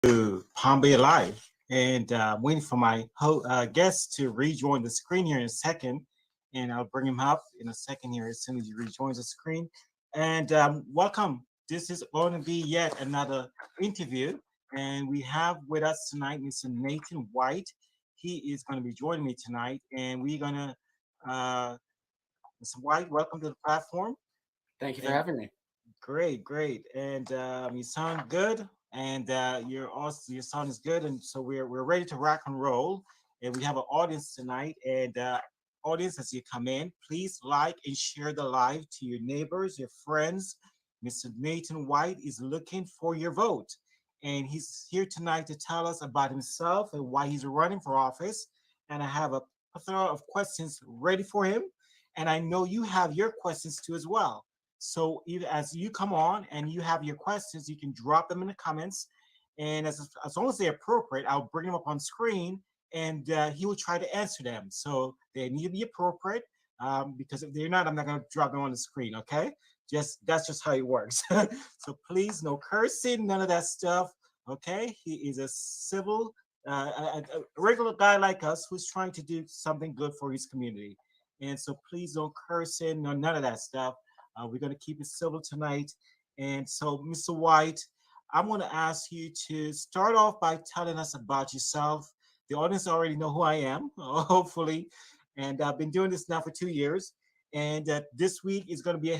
to Palm Bay Live, and waiting for my guest to rejoin the screen here in a second, and I'll bring him up in a second here as soon as he rejoins the screen. And welcome. This is going to be yet another interview, and we have with us tonight Mr. Nathan White. He is going to be joining me tonight, and we're going to, Mr. White, welcome to the platform. Thank you for And having me. great, great. And you sound good, and your sound is good, and so we're ready to rock and roll. And we have an audience tonight, and audience, as you come in, please like and share the live to your neighbors, your friends. Mr. Nathan White is looking for your vote, and he's here tonight to tell us about himself and why he's running for office. And I have a plethora of questions ready for him, and I know you have your questions too as well. So either as you come on and you have your questions, you can drop them in the comments. And as long as they're appropriate, I'll bring them up on screen and he will try to answer them. So they need to be appropriate because if they're not, I'm not going to drop them on the screen. Okay. That's just how it works. So please, no cursing, none of that stuff. Okay. He is a civil, a regular guy like us who's trying to do something good for his community. And so please don't curse in, no, none of that stuff. We're going to keep it civil tonight. And so, Mr. White, I'm going to ask you to start off by telling us about yourself. The audience already know who I am, hopefully. And I've been doing this now for 2 years. And this week is going to be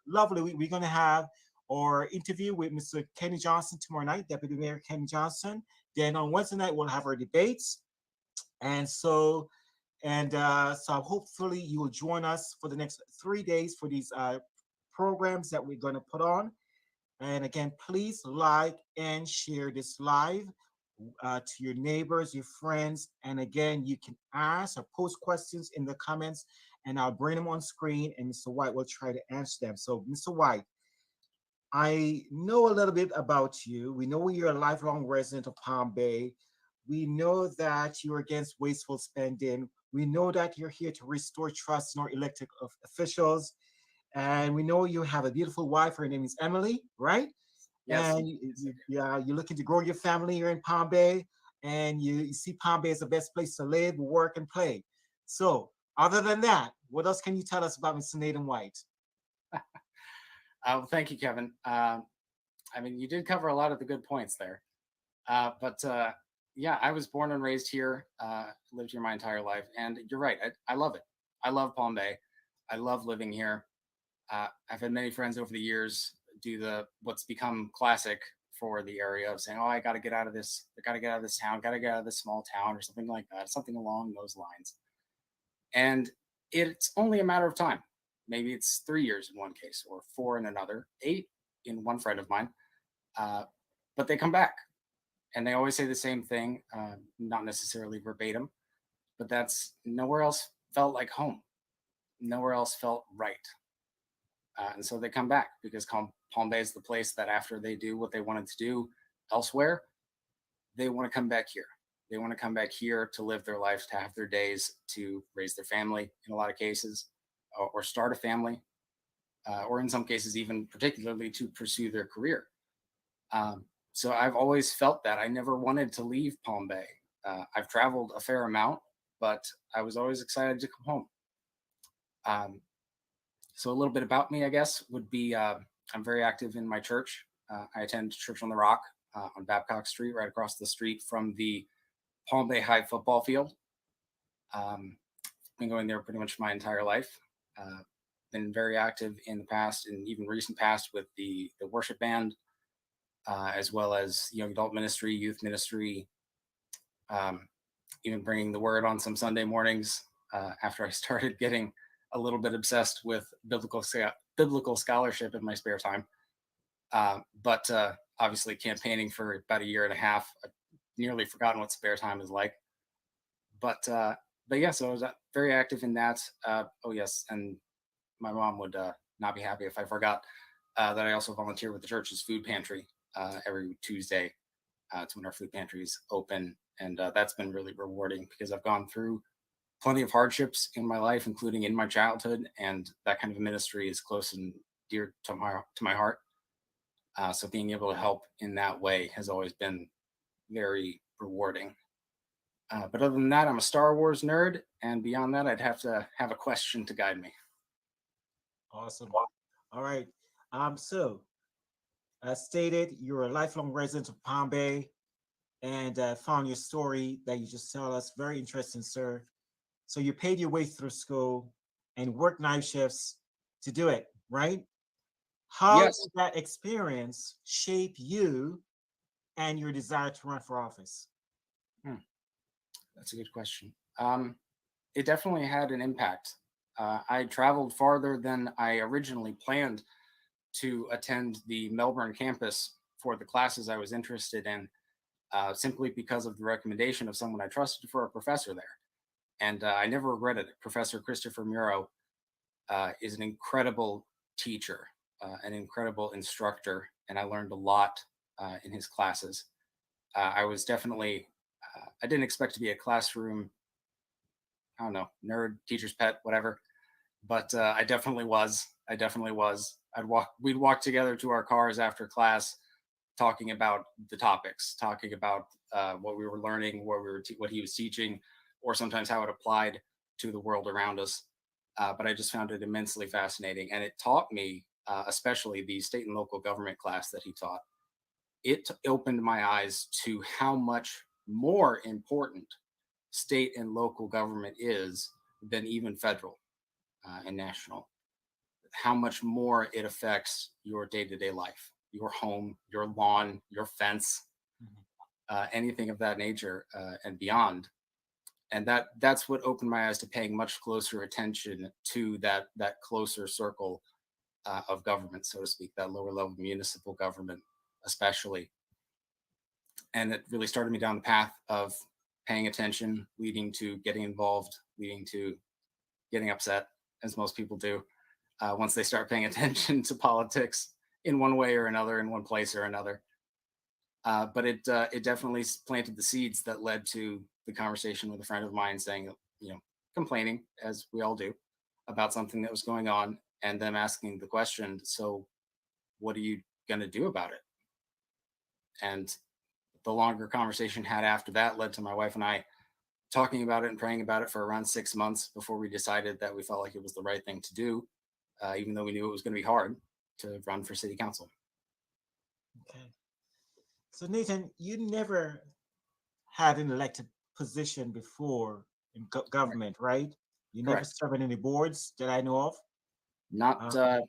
lovely week. We're going to have our interview with Mr. Kenny Johnson tomorrow night, Deputy Mayor Kenny Johnson. Then on Wednesday night, we'll have our debates. And so hopefully you will join us for the next 3 days for these programs that we're going to put on. And again, please like and share this live to your neighbors, your friends. And again, you can ask or post questions in the comments, and I'll bring them on screen, and Mr. White will try to answer them. So, Mr. White, I know a little bit about you. We know you're a lifelong resident of Palm Bay. We know that you're against wasteful spending. We know that you're here to restore trust in our elected officials. And we know you have a beautiful wife. Her name is Emily, right? Yes. And yeah, you're looking to grow your family here in Palm Bay. And you see Palm Bay as the best place to live, work, and play. So, other than that, what else can you tell us about Mr. Nathan White? Well, thank you, Kevin. I mean, you did cover a lot of the good points there. But yeah, I was born and raised here, lived here my entire life. And you're right. I love it. I love Palm Bay. I love living here. I've had many friends over the years do what's become classic for the area of saying, "Oh, I got to get out of this. I got to get out of this town. Got to get out of this small town," or something like that, something along those lines. And it's only a matter of time. Maybe it's 3 years in one case, or four in another, 8 in one friend of mine. Uh, but they come back, and they always say the same thing, not necessarily verbatim, but that's nowhere else felt like home. Nowhere else felt right. And so they come back because Palm Bay is the place that after they do what they wanted to do elsewhere, they want to come back here. They want to come back here to live their life, to have their days, to raise their family in a lot of cases, or start a family, or in some cases, even particularly to pursue their career. So I've always felt that I never wanted to leave Palm Bay. I've traveled a fair amount, but I was always excited to come home. So a little bit about me, I guess, would be I'm very active in my church. I attend Church on the Rock on Babcock Street, right across the street from the Palm Bay High football field. Been going there pretty much my entire life. Been very active in the past and even recent past with the worship band, as well as young adult ministry, youth ministry, even bringing the word on some Sunday mornings after I started getting a little bit obsessed with biblical scholarship in my spare time. But obviously campaigning for about a year and a half. I've nearly forgotten what spare time is like. But yeah, so I was very active in that. Oh yes, and my mom would not be happy if I forgot that I also volunteer with the church's food pantry every Tuesday. It's when our food pantry is open, and that's been really rewarding because I've gone through plenty of hardships in my life, including in my childhood, and that kind of ministry is close and dear to my heart. So being able to help in that way has always been very rewarding. But other than that, I'm a Star Wars nerd, and beyond that, I'd have to have a question to guide me. Awesome. All right. So as stated, you're a lifelong resident of Palm Bay, and found your story that you just tell us very interesting, sir. So you paid your way through school and worked night shifts to do it, right? How Yes, did that experience shape you and your desire to run for office? hmm, that's a good question. It definitely had an impact. I traveled farther than I originally planned to attend the Melbourne campus for the classes I was interested in, simply because of the recommendation of someone I trusted for a professor there. And I never regretted it. Professor Christopher Muro is an incredible teacher, an incredible instructor, and I learned a lot in his classes. I was definitely, I didn't expect to be a classroom, I don't know, nerd, teacher's pet, whatever, but I definitely was. I definitely was. We'd walk together to our cars after class, talking about the topics, talking about what we were learning, what he was teaching, or sometimes how it applied to the world around us. But I just found it immensely fascinating, and it taught me, especially the state and local government class that he taught. It opened my eyes to how much more important state and local government is than even federal and national. How much more it affects your day-to-day life, your home, your lawn, your fence, Mhm. anything of that nature, and beyond. And that's what opened my eyes to paying much closer attention to that closer circle of government, so to speak, that lower level municipal government, especially. And it really started me down the path of paying attention, leading to getting involved, leading to getting upset, as most people do, once they start paying attention to politics in one way or another, in one place or another. But it definitely planted the seeds that led to the conversation with a friend of mine saying, complaining as we all do about something that was going on, and them asking the question, "So, what are you going to do about it?" And the longer conversation had after that led to my wife and I talking about it and praying about it for around 6 months before we decided that we felt like it was the right thing to do, even though we knew it was going to be hard to run for city council. Okay. So Nathan, you never had an elected position before in government, right? You never Correct. served on any boards that I know of. Not Uh,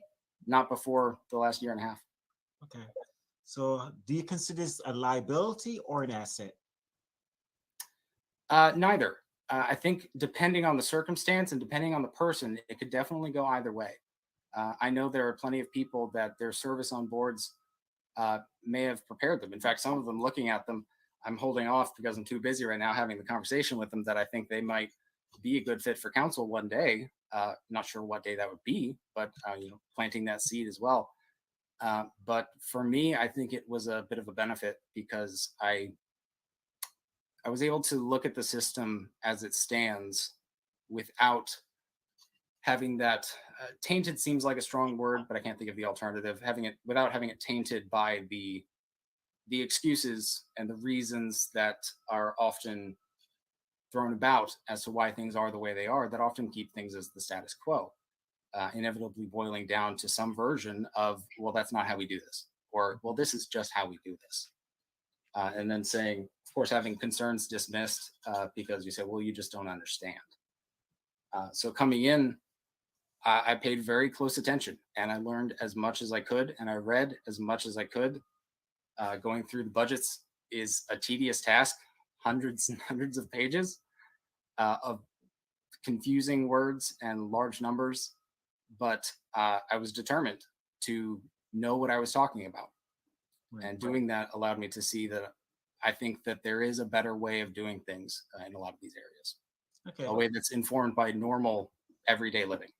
not before the last year and a half. okay. So do you consider this a liability or an asset? Neither. I think depending on the circumstance and depending on the person, it could definitely go either way. I know there are plenty of people that their service on boards may have prepared them. In fact, some of them, looking at them, I'm holding off because I'm too busy right now having the conversation with them, that I think they might be a good fit for council one day. Not sure what day that would be, but planting that seed as well. But for me, I think it was a bit of a benefit because I was able to look at the system as it stands without having that tainted, seems like a strong word, but I can't think of the alternative. Having it without having it tainted by the excuses and the reasons that are often thrown about as to why things are the way they are, that often keep things as the status quo, inevitably boiling down to some version of, well, that's not how we do this, or, well, this is just how we do this. And then saying, of course, having concerns dismissed because you say, well, you just don't understand. So coming in, I paid very close attention, and I learned as much as I could, and I read as much as I could. Going through the budgets is a tedious task, hundreds and hundreds of pages of confusing words and large numbers, but I was determined to know what I was talking about. Right. And doing that allowed me to see that I think that there is a better way of doing things in a lot of these areas, Okay. a way that's informed by normal everyday living.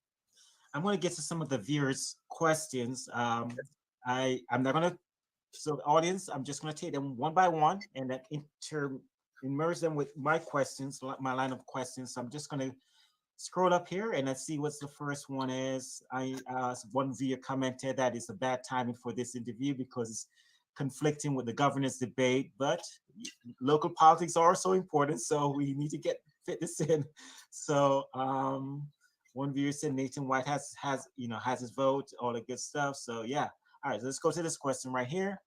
I'm going to get to some of the viewers' questions. I'm not going to, so audience, I'm just going to take them one by one and then immerse them with my questions, my line of questions. So I'm just going to scroll up here and let's see what's the first one is. One viewer commented that it's a bad timing for this interview because it's conflicting with the governance debate, but local politics are so important, so we need to get fit this in. So one viewer said Nathan White has his vote, all the good stuff. So yeah. All right, so let's go to this question right here.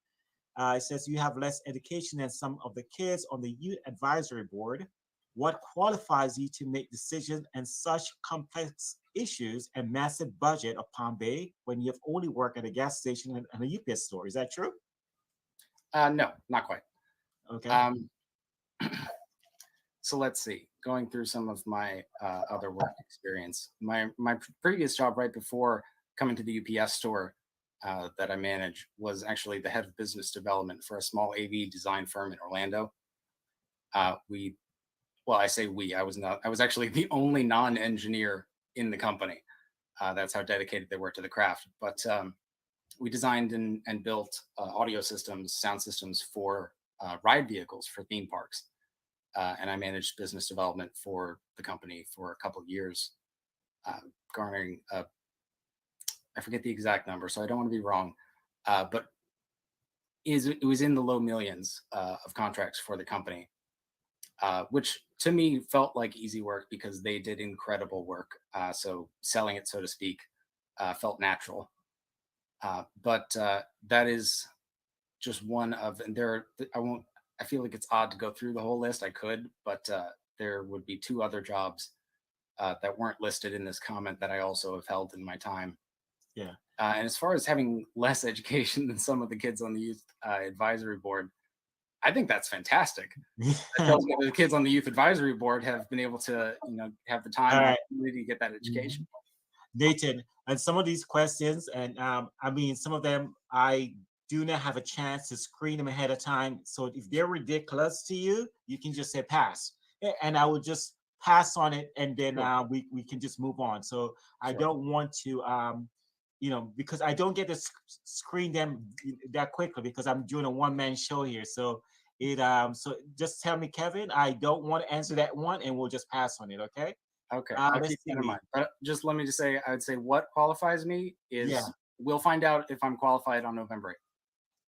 It says you have less education than some of the kids on the youth advisory board. What qualifies you to make decisions and such complex issues and massive budget of Palm Bay when you have only worked at a gas station and a UPS store? Is that true? No, not quite. Okay. So let's see. Going through some of my other work experience, my previous job right before coming to the UPS store that I manage was actually the head of business development for a small AV design firm in Orlando. I say we. I was not. I was actually the only non-engineer in the company. That's how dedicated they were to the craft. But we designed and built audio systems, sound systems for ride vehicles for theme parks. And I managed business development for the company for a couple of years, garnering I forget the exact number, so I don't want to be wrong, but it was in the low millions of contracts for the company, which to me felt like easy work because they did incredible work. So selling it, so to speak, felt natural. But that is just one of, and I won't, I feel like it's odd to go through the whole list. I could, but there would be two other jobs that weren't listed in this comment that I also have held in my time. Yeah. And as far as having less education than some of the kids on the youth advisory board, I think that's fantastic. That tells me that the kids on the youth advisory board have been able to, have the time and opportunity to get that education. Nathan, and some of these questions, and some of them I do not have a chance to screen them ahead of time. So if they're ridiculous to you, you can just say pass, and I will just pass on it, and then we can just move on. So I don't want to, because I don't get to screen them that quickly because I'm doing a one-man show here. So so just tell me, Kevin, I don't want to answer that one, and we'll just pass on it. Okay. Okay, I'll keep that in mind. But just let me just say, I would say what qualifies me is we'll find out if I'm qualified on November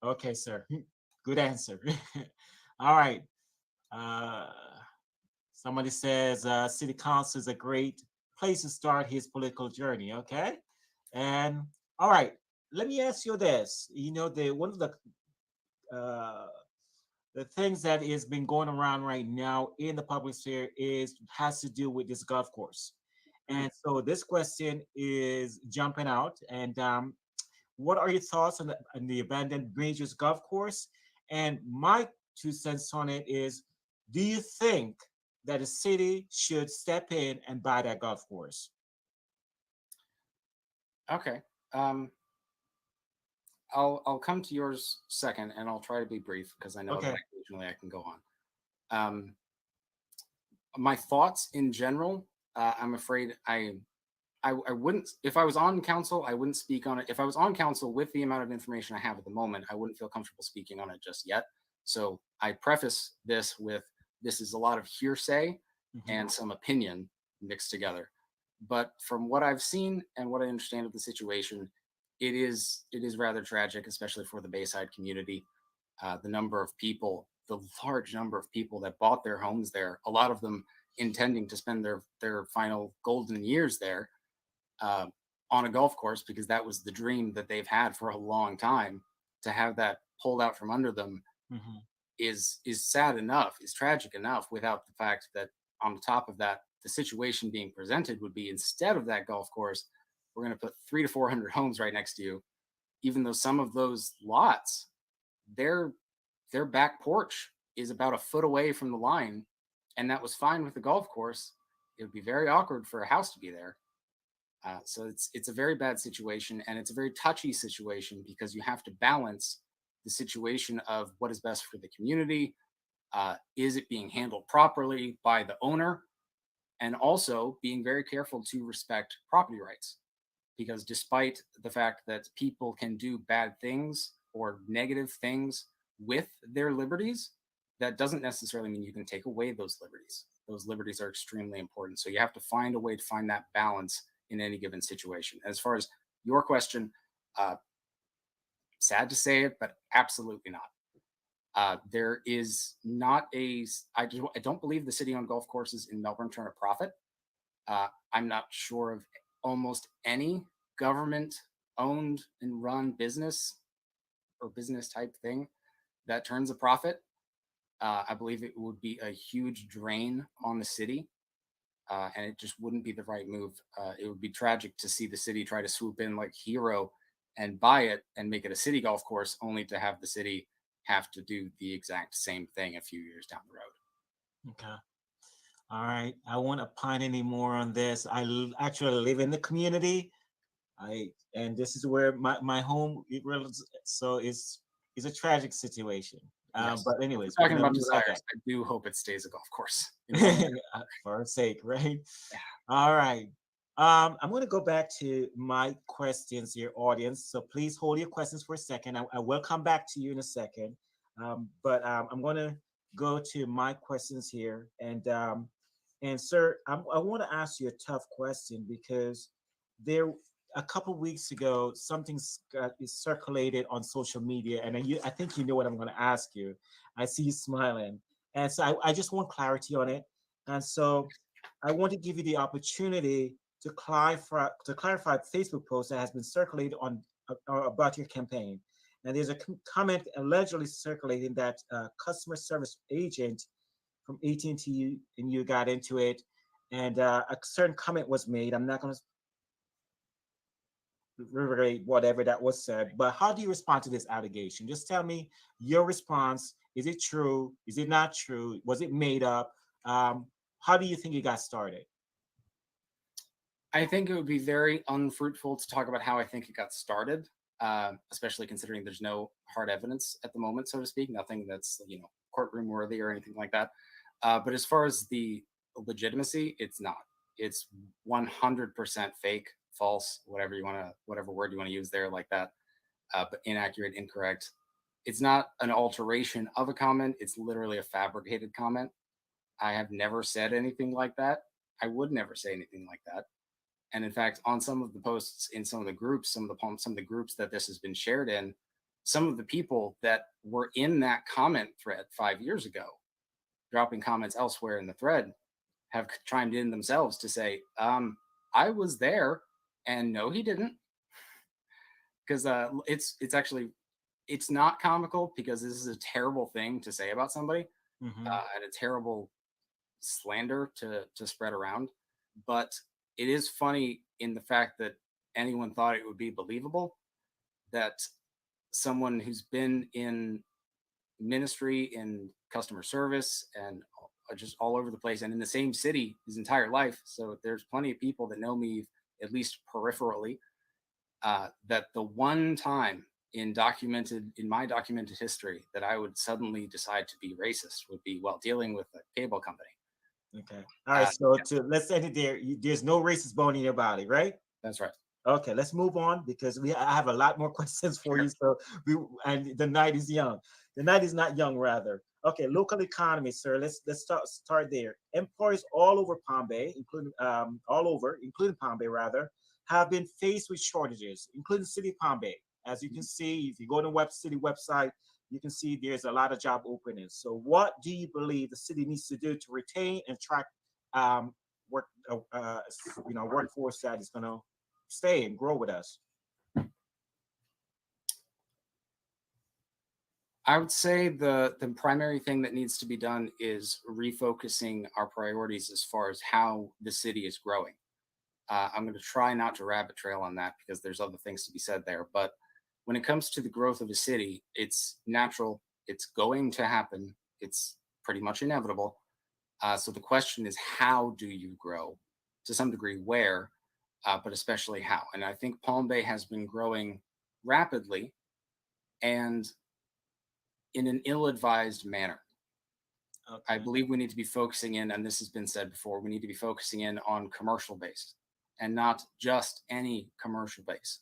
8th. Okay, sir. Good answer. All right. Somebody says city council is a great place to start his political journey. Okay. And all right, let me ask you this. One of the things that has been going around right now in the public sphere has to do with this golf course. And so this question is jumping out. And what are your thoughts on the abandoned Rangers golf course? And my 2 cents on it is, do you think that the city should step in and buy that golf course? Okay. I'll come to yours second, and I'll try to be brief because I know that occasionally I can go on. My thoughts in general, I'm afraid I wouldn't, if I was on council, I wouldn't speak on it. If I was on council with the amount of information I have at the moment, I wouldn't feel comfortable speaking on it just yet. So I preface this with, this is a lot of hearsay and some opinion mixed together. But from what I've seen and what I understand of the situation, it is rather tragic, especially for the Bayside community. The large number of people that bought their homes there, a lot of them intending to spend their final golden years there on a golf course, because that was the dream that they've had for a long time. To have that pulled out from under them is sad enough, is tragic enough, without the fact that on the top of that, the situation being presented would be, instead of that golf course, we're going to put 300 to 400 homes right next to you, even though some of those lots, their back porch is about a foot away from the line, and that was fine with the golf course. It would be very awkward for a house to be there. So it's a very bad situation, and it's a very touchy situation, because you have to balance the situation of what is best for the community. Is it being handled properly by the owner? And also being very careful to respect property rights, because despite the fact that people can do bad things or negative things with their liberties, that doesn't necessarily mean you can take away those liberties. Those liberties are extremely important. So you have to find a way to find that balance in any given situation. As far as your question, uh, sad to say it, but absolutely not. There is not I don't believe the city owned golf courses in Melbourne turn a profit. I'm not sure of almost any government owned and run business or business type thing that turns a profit. I believe it would be a huge drain on the city, and it just wouldn't be the right move. It would be tragic to see the city try to swoop in like Hero and buy it and make it a city golf course, only to have the city have to do the exact same thing a few years down the road. Okay. All right. I won't opine any more on this. Actually live in the community. And this is where my home so it's a tragic situation. Yes. But If anyways, we're we're talking gonna about leave it at desires, that. I do hope it stays a golf course. For our sake, right? Yeah. All right. I'm going to go back to my questions here, audience. So please hold your questions for a second. I will come back to you in a second. But I'm going to go to my questions here. And sir, I want to ask you a tough question because there, a couple weeks ago, is circulated on social media, and I think you know what I'm going to ask you. I see you smiling, and so I just want clarity on it. And so I want to give you the opportunity to clarify a Facebook post that has been circulated on about your campaign. And there's a comment allegedly circulating that customer service agent from AT&T and you got into it, and a certain comment was made. I'm not going to reiterate whatever that was said, but how do you respond to this allegation? Just tell me your response. Is it true? Is it not true? Was it made up? How do you think it got started? I think it would be very unfruitful to talk about how I think it got started, especially considering there's no hard evidence at the moment, so to speak. Nothing that's courtroom worthy or anything like that. But as far as the legitimacy, it's not. It's 100% fake, false, whatever word you want to use there, like that. But inaccurate, incorrect. It's not an alteration of a comment. It's literally a fabricated comment. I have never said anything like that. I would never say anything like that. And in fact, on some of the posts in some of the groups, some of the groups that this has been shared in, some of the people that were in that comment thread 5 years ago, dropping comments elsewhere in the thread, have chimed in themselves to say, I was there, and no, he didn't, because it's not comical, because this is a terrible thing to say about somebody, Mm-hmm. and a terrible slander to spread around, but it is funny in the fact that anyone thought it would be believable that someone who's been in ministry, in customer service, and just all over the place, and in the same city his entire life. So there's plenty of people that know me, at least peripherally, that the one time in my documented history that I would suddenly decide to be racist would be while dealing with a cable company. Okay. All right. So Yeah, let's end it there. There's no racist bone in your body, right? that's right. Okay. Let's move on because I have a lot more questions for you. So and the night is young. The night is not young, rather. Okay. Local economy, sir. Let's start there. Employers all over Palm Bay, including Palm Bay, rather, have been faced with shortages, including City of Palm Bay. As you can see, if you go to the city website, you can see there's a lot of job openings. So, what do you believe the city needs to do to retain and attract um, work, workforce that is going to stay and grow with us? I would say the primary thing that needs to be done is refocusing our priorities as far as how the city is growing. I'm going to try not to rabbit trail on that because there's other things to be said there. But when it comes to the growth of a city, it's natural. It's going to happen. It's pretty much inevitable. So the question is, how do you grow? To some degree, where, but especially how. And I think Palm Bay has been growing rapidly and in an ill-advised manner. I Okay. believe we need to be focusing in, and this has been said before, we need to be focusing in on commercial base and not just any commercial base.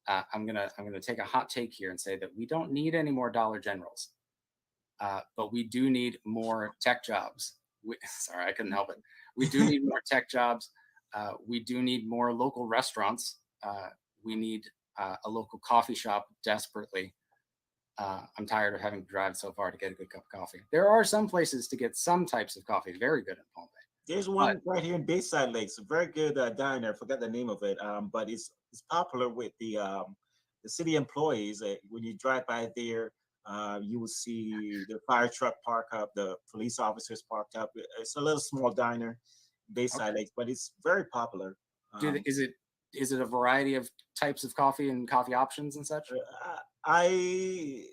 I'm gonna take a hot take here and say that we don't need any more Dollar Generals. but we do need more tech jobs. Sorry, I couldn't help it. We do need more tech jobs. We do need more local restaurants. We need a local coffee shop desperately. I'm tired of having to drive so far to get a good cup of coffee. There are some places to get some types of coffee very good in Palm Bay. There's But one right here in Bayside Lakes, a very good diner. I forgot the name of it, but it's popular with the city employees. When you drive by there, you will see the fire truck park up, the police officers parked up. It's a little small diner, Bayside okay, Lakes, but it's very popular. Um, is it a variety of types of coffee and coffee options and such, I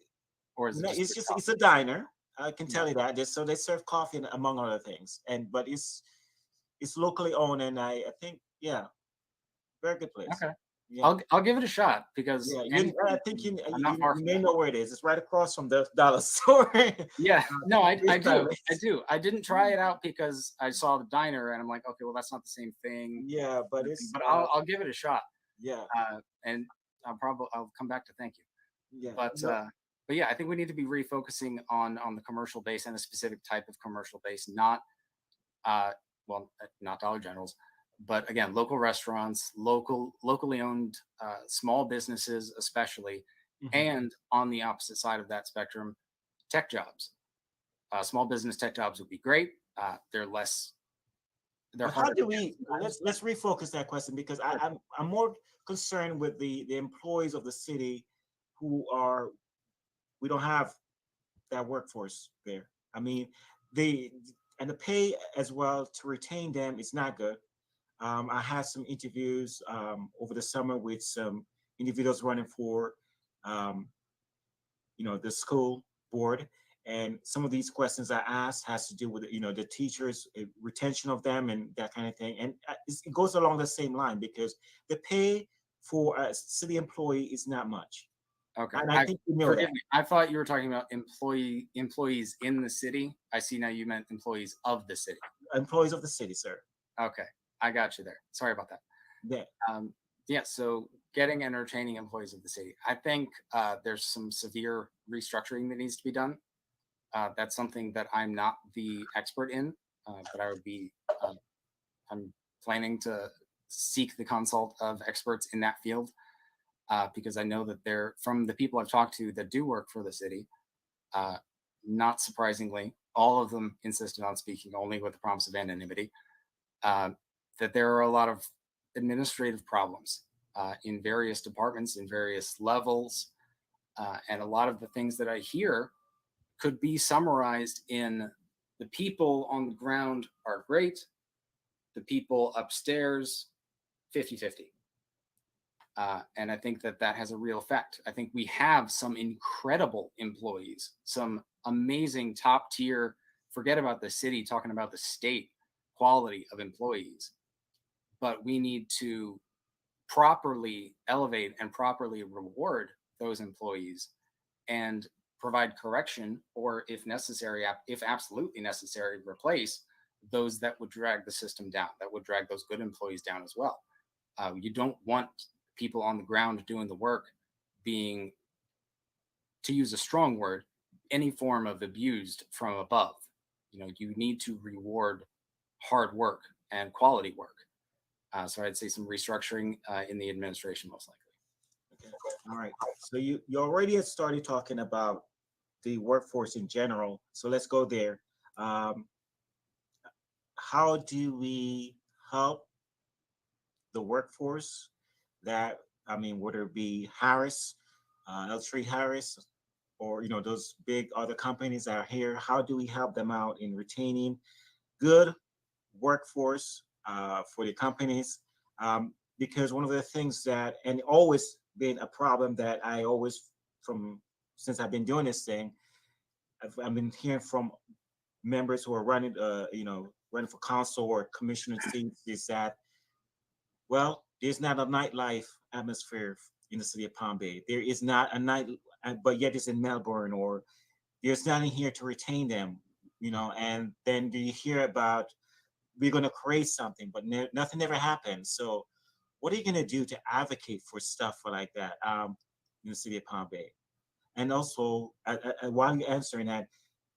or is it just good it's a coffee? diner. I can Yeah. tell you that. So they serve coffee among other things, but it's locally owned, and I think yeah, very good place. Okay. Yeah, I'll give it a shot because yeah. I anything, think I'm not far you from may there. know where it is. It's right across from the dollar store. Yeah, no, I Bayside do. I Lakes. do. I didn't try it out because I saw the diner and I'm like, okay, well, that's not the same thing. Yeah, but it's But I'll give it a shot. yeah, And I'll come back to thank you. yeah. But No, yeah, I think we need to be refocusing on the commercial base and a specific type of commercial base, not uh, not Dollar Generals, but again, local restaurants, locally owned small businesses, especially, mhm. and on the opposite side of that spectrum, tech jobs. Small business tech jobs would be great. They're less, they're But how harder to do get we sometimes. let's refocus that question because Sure. I'm more concerned with the employees of the city who are we don't have that workforce there. I mean, the and the pay as well to retain them is not good. I had some interviews over the summer with some individuals running for, um, the school board, and some of these questions I asked has to do with the teachers retention of them and that kind of thing, and it goes along the same line because the pay for a city employee is not much, Okay. and I I think you know Forgive that me. I thought you were talking about employees in the city. I see now you meant employees of the city. employees of the city, sir. Okay. I got you there. Sorry about that. That Um, yeah, so getting and retaining employees of the city. I think there's some severe restructuring that needs to be done. That's something that I'm not the expert in, but uh, I'm planning to seek the consult of experts in that field because I know that from the people I've talked to that do work for the city, uh, not surprisingly, all of them insisted on speaking only with the promise of anonymity. Uh, that there are a lot of administrative problems in various departments, in various levels, and a lot of the things that I hear could be summarized in the people on the ground are great, the people upstairs 50-50. And I think that that has a real effect. I think we have some incredible employees, some amazing top tier, forget about the city, talking about the state quality of employees. But we need to properly elevate and properly reward those employees and provide correction, or if necessary, if absolutely necessary, replace those that would drag the system down, that would drag those good employees down as well. You don't want people on the ground doing the work being, to use a strong word, any form of abused from above. You need to reward hard work and quality work. So I'd say some restructuring in the administration, most likely. okay. All right. So you already had started talking about the workforce in general. So let's go there. Um, how do we help the workforce that I mean, whether it be Harris, L3 Harris, or those big other companies that are here? How do we help them out in retaining good workforce for the companies? Because one of the things that and always been a problem that I always from since I've been doing this thing, I've been hearing from members who are running for council or commissioner seats is that well, there's not a nightlife atmosphere in the city of Palm Bay. There is not a night, but yet it's in Melbourne, or there's nothing here to retain them, And then do you hear about we're going to create something, but nothing ever happens. So, what are you going to do to advocate for stuff like that in the city of Palm Bay? And also, while you're answering that,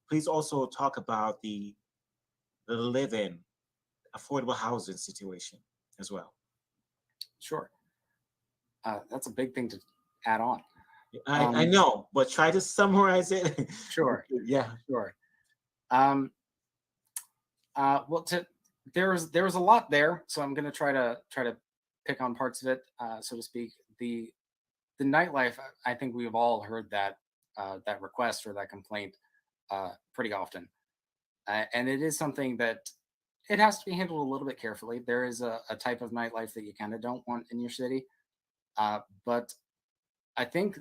please also talk about the live-in affordable housing situation as well. Sure. That's a big thing to add on. I know, but try to summarize it. Sure. Yeah. Sure. Um, well, there was a lot there, so I'm going to try to pick on parts of it, so to speak. The nightlife, I think we've all heard that request or that complaint pretty often, and it is something that it has to be handled a little bit carefully. There is a type of nightlife that you kind of don't want in your city, but I think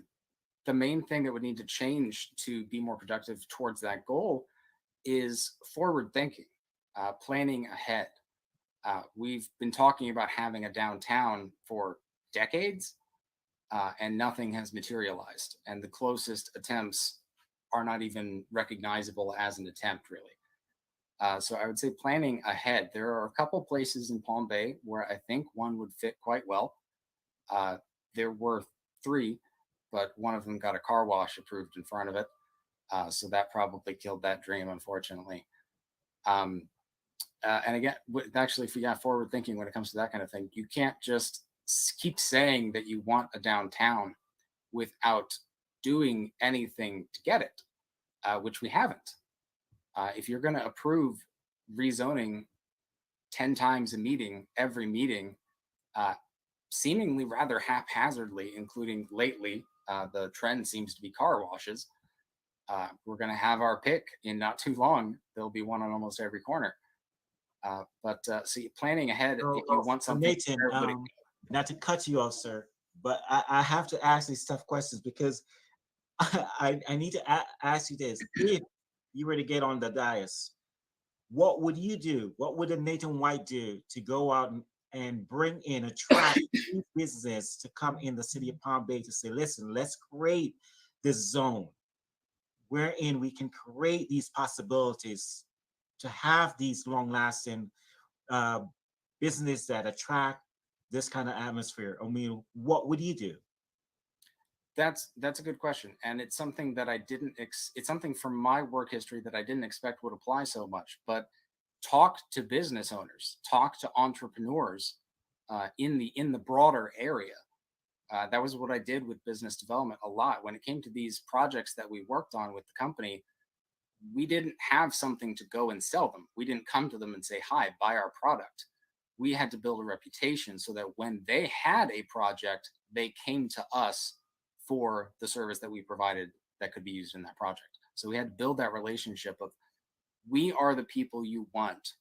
the main thing that would need to change to be more productive towards that goal is forward thinking, planning ahead. We've been talking about having a downtown for decades, and nothing has materialized. And the closest attempts are not even recognizable as an attempt, really. So I would say planning ahead. There are a couple places in Palm Bay where I think one would fit quite well. Uh, there were three, but one of them got a car wash approved in front of it. So that probably killed that dream, unfortunately. Um, and again, actually, if you got forward thinking when it comes to that kind of thing, you can't just keep saying that you want a downtown without doing anything to get it, which we haven't. If you're going to approve rezoning 10 times a meeting, every meeting, uh, seemingly rather haphazardly, including lately, the trend seems to be car washes. We're going to have our pick in not too long. There'll be one on almost every corner. But see, planning ahead, if you want something, Nathan, not to cut you off, sir, but I have to ask these tough questions because I need to ask you this. If you were to get on the dais, what would you do? What would a Nathan White do to go out and bring in, attract new business to come in the city of Palm Bay to say, listen, let's create this zone wherein we can create these possibilities to have these long lasting uh, business that attract this kind of atmosphere? I mean, what would you do? That's a good question, and it's something that I didn't. It's something from my work history that I didn't expect would apply so much. But talk to business owners, talk to entrepreneurs in the broader area. That was what I did with business development a lot. When it came to these projects that we worked on with the company, we didn't have something to go and sell them. We didn't come to them and say, "Hi, buy our product." We had to build a reputation so that when they had a project, they came to us for the service that we provided that could be used in that project. So we had to build that relationship of, we are the people you want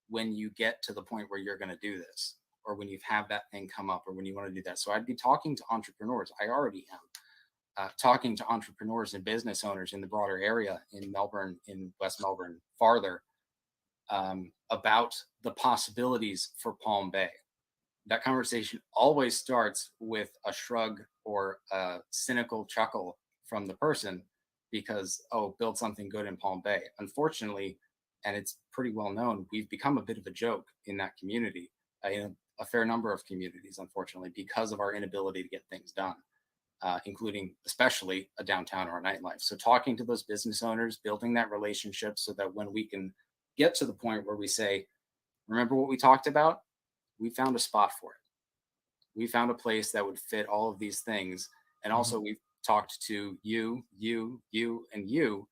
when you get to the point where you're going to do this, or when you have that thing come up, or when you want to do that. So I'd be talking to entrepreneurs. I already am talking to entrepreneurs and business owners in the broader area in Melbourne, in West Melbourne, farther, about the possibilities for Palm Bay. That conversation always starts with a shrug or a cynical chuckle from the person because, oh, build something good in Palm Bay. Unfortunately, and it's pretty well known, we've become a bit of a joke in that community, in a fair number of communities, unfortunately, because of our inability to get things done, including especially a downtown or a nightlife. So talking to those business owners, building that relationship so that when we can get to the point where we say, remember what we talked about? We found a spot for it. We found a place that would fit all of these things. And also we've talked to you, and you.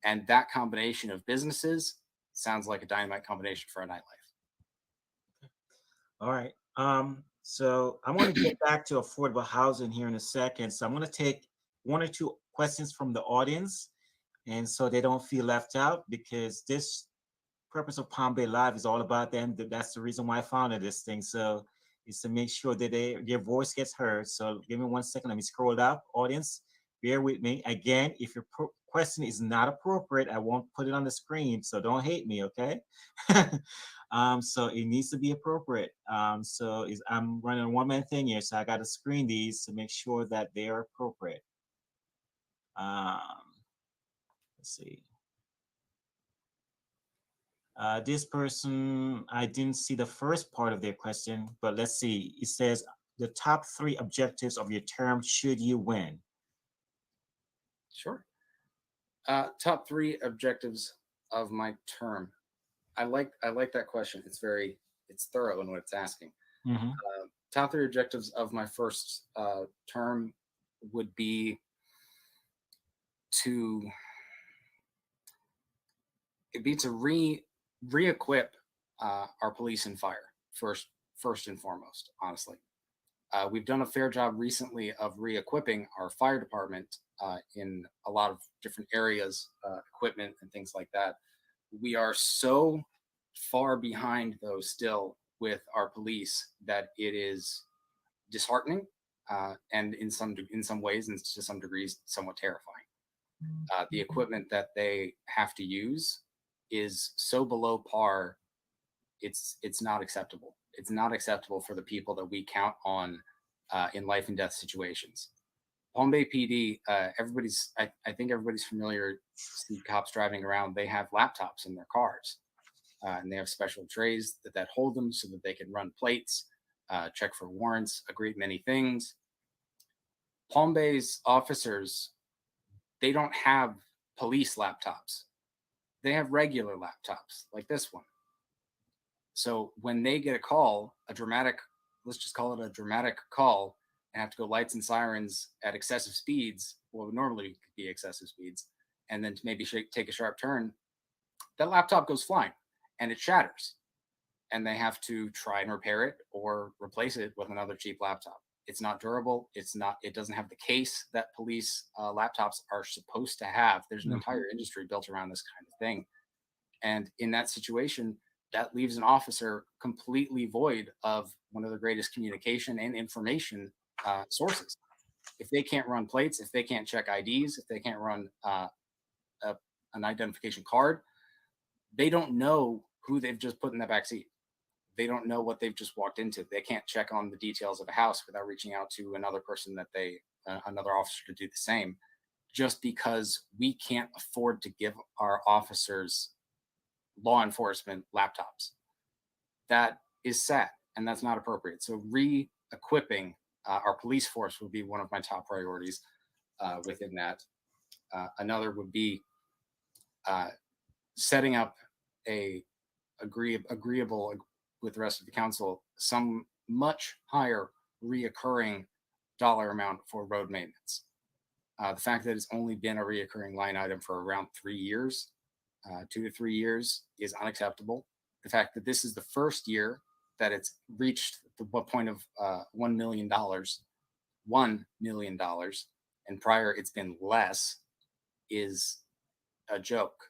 And that combination of businesses sounds like a dynamite combination for a nightlife. All right. So I want to get back to affordable housing here in a second. So I'm going to take one or two questions from the audience, and so they don't feel left out, because this purpose of Palm Bay Live is all about them. That's the reason why I founded this thing. So it's to make sure that their voice gets heard. So give me 1 second. Let me scroll up. Audience, bear with me. Again, if your question is not appropriate, I won't put it on the screen. So don't hate me, okay? So it needs to be appropriate. I'm running a one-man thing here, so I got to screen these to make sure that they are appropriate. Um, let's see. This person, I didn't see the first part of their question, but let's see. It says, the top 3 objectives of your term should you win. Sure. Top three objectives of my term. I like that question. It's thorough in what it's asking. Hmm. Top three objectives of my first term would be to re-equip our police and fire first and foremost. Honestly, we've done a fair job recently of re-equipping our fire department in a lot of different areas, equipment and things like that. We are so far behind, though, still with our police that it is disheartening, and in some ways and to some degrees somewhat terrifying. The equipment that they have to use is so below par. It's not acceptable. It's not acceptable for the people that we count on in life and death situations. Palm Bay PD, I think everybody's familiar. See cops driving around. They have laptops in their cars, and they have special trays that hold them so that they can run plates, check for warrants, a great many things. Palm Bay's officers, they don't have police laptops. They have regular laptops like this one. So when they get a call, let's just call it a dramatic call, and have to go lights and sirens at excessive speeds, what would normally be excessive speeds, and then to maybe take a sharp turn, that laptop goes flying and it shatters. And they have to try and repair it or replace it with another cheap laptop. It's not durable. It doesn't have the case that police laptops are supposed to have. There's an entire industry built around this kind of thing. And in that situation, that leaves an officer completely void of one of the greatest communication and information sources. If they can't run plates, if they can't check IDs, if they can't run an identification card, they don't know who they've just put in the back seat. They don't know what they've just walked into. They can't check on the details of a house without reaching out to another person another officer to do the same, just because we can't afford to give our officers law enforcement laptops. That is sad, and that's not appropriate. So re-equipping our police force would be one of my top priorities within that. Another would be setting up a agreeable with the rest of the council some much higher reoccurring dollar amount for road maintenance. The fact that it's only been a reoccurring line item for around 3 years, 2 to 3 years, is unacceptable. The fact that this is the first year that it's reached the point of $1 million, and prior it's been less, is a joke.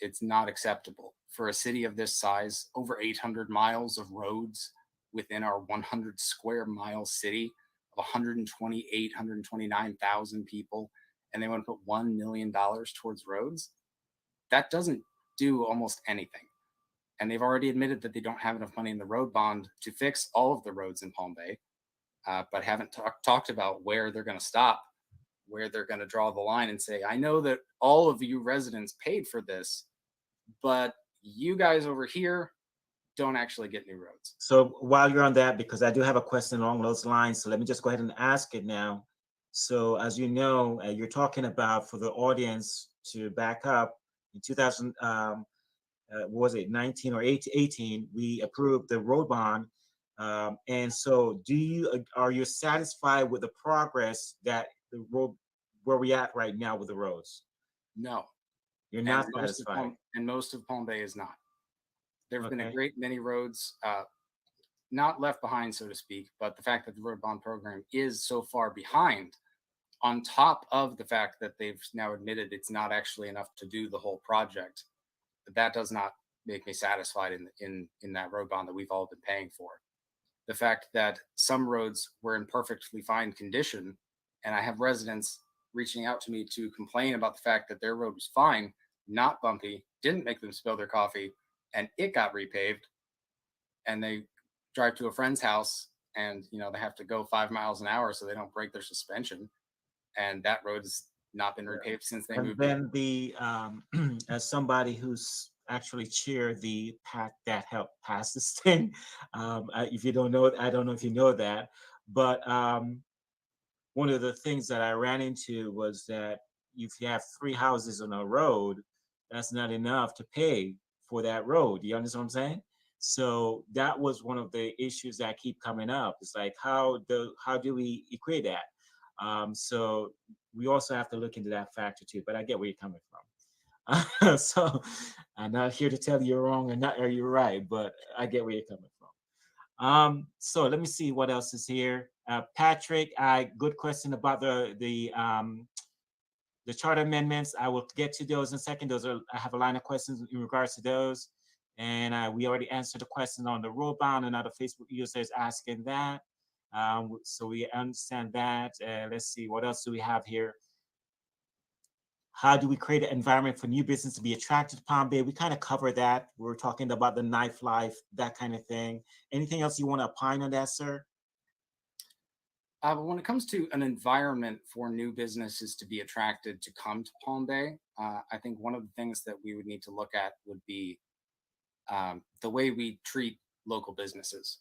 It's not acceptable for a city of this size. Over 800 miles of roads within our 100 square mile city of 129,000 people, and they want to put $1 million towards roads. That doesn't do almost anything. And they've already admitted that they don't have enough money in the road bond to fix all of the roads in Palm Bay, but haven't talked about where they're going to stop, where they're going to draw the line and say, I know that all of you residents paid for this, but you guys over here don't actually get new roads. So while you're on that, because I do have a question along those lines, so let me just go ahead and ask it now. So as you know, you're talking about, for the audience to back up, in 2000, what was it, 19 or 18, we approved the road bond. And so are you satisfied with the progress that the road, where we at right now with the roads? No. You're not satisfied. And most of Palm Bay is not. There have been a great many roads not left behind, so to speak, but the fact that the road bond program is so far behind, on top of the fact that they've now admitted it's not actually enough to do the whole project, that does not make me satisfied in that road bond that we've all been paying for. The fact that some roads were in perfectly fine condition, and I have residents reaching out to me to complain about the fact that their road was fine, not bumpy, didn't make them spill their coffee, and it got repaved, and they drive to a friend's house and they have to go 5 miles an hour so they don't break their suspension, and that road has not been repaved since they moved in. As somebody who's actually chaired the PAC that helped pass this thing, if you don't know, I don't know if you know that, but one of the things that I ran into was that if you have three houses on a road, that's not enough to pay for that road. You understand what I'm saying? So that was one of the issues that keep coming up. It's like how do we equate that? So we also have to look into that factor too. But I get where you're coming from. So I'm not here to tell you you're wrong or not or you're right, but I get where you're coming from. So let me see what else is here. Patrick, good question about the charter amendments. I will get to those in a second. I have a line of questions in regards to those. And we already answered the question on the rule bound. Another Facebook user is asking that. So we understand that. Let's see, what else do we have here? How do we create an environment for new business to be attracted to Palm Bay? We kind of covered that. We were talking about the nightlife, that kind of thing. Anything else you want to opine on that, sir? But when it comes to an environment for new businesses to be attracted to come to Palm Bay, I think one of the things that we would need to look at would be the way we treat local businesses,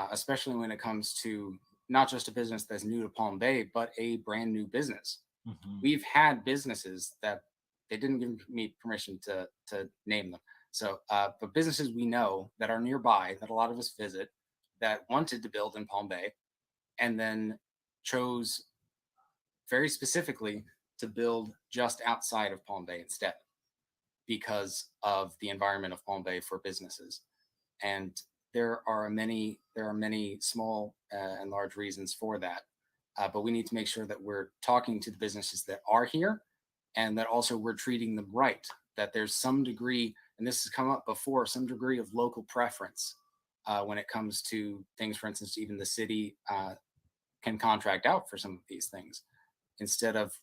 especially when it comes to not just a business that's new to Palm Bay, but a brand new business. Mm-hmm. We've had businesses that they didn't give me permission to name them. So, but businesses we know that are nearby that a lot of us visit that wanted to build in Palm Bay and then chose very specifically to build just outside of Palm Bay instead because of the environment of Palm Bay for businesses. And there are many small and large reasons for that. But we need to make sure that we're talking to the businesses that are here and that also we're treating them right, that there's some degree, and this has come up before, some degree of local preference when it comes to things. For instance, even the city can contract out for some of these things instead of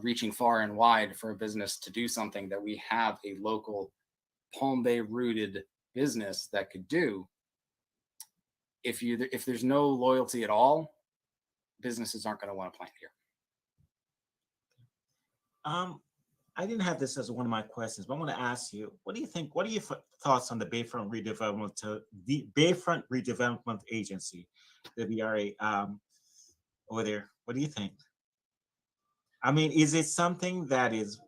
reaching far and wide for a business to do something that we have a local Palm Bay rooted business that could do. If there's no loyalty at all, businesses aren't going to want to plant here. I didn't have this as one of my questions, but I want to ask you, what do you think? What are your thoughts on the Bayfront Redevelopment Agency, the BRA, over there? What do you think? I mean, is it something that is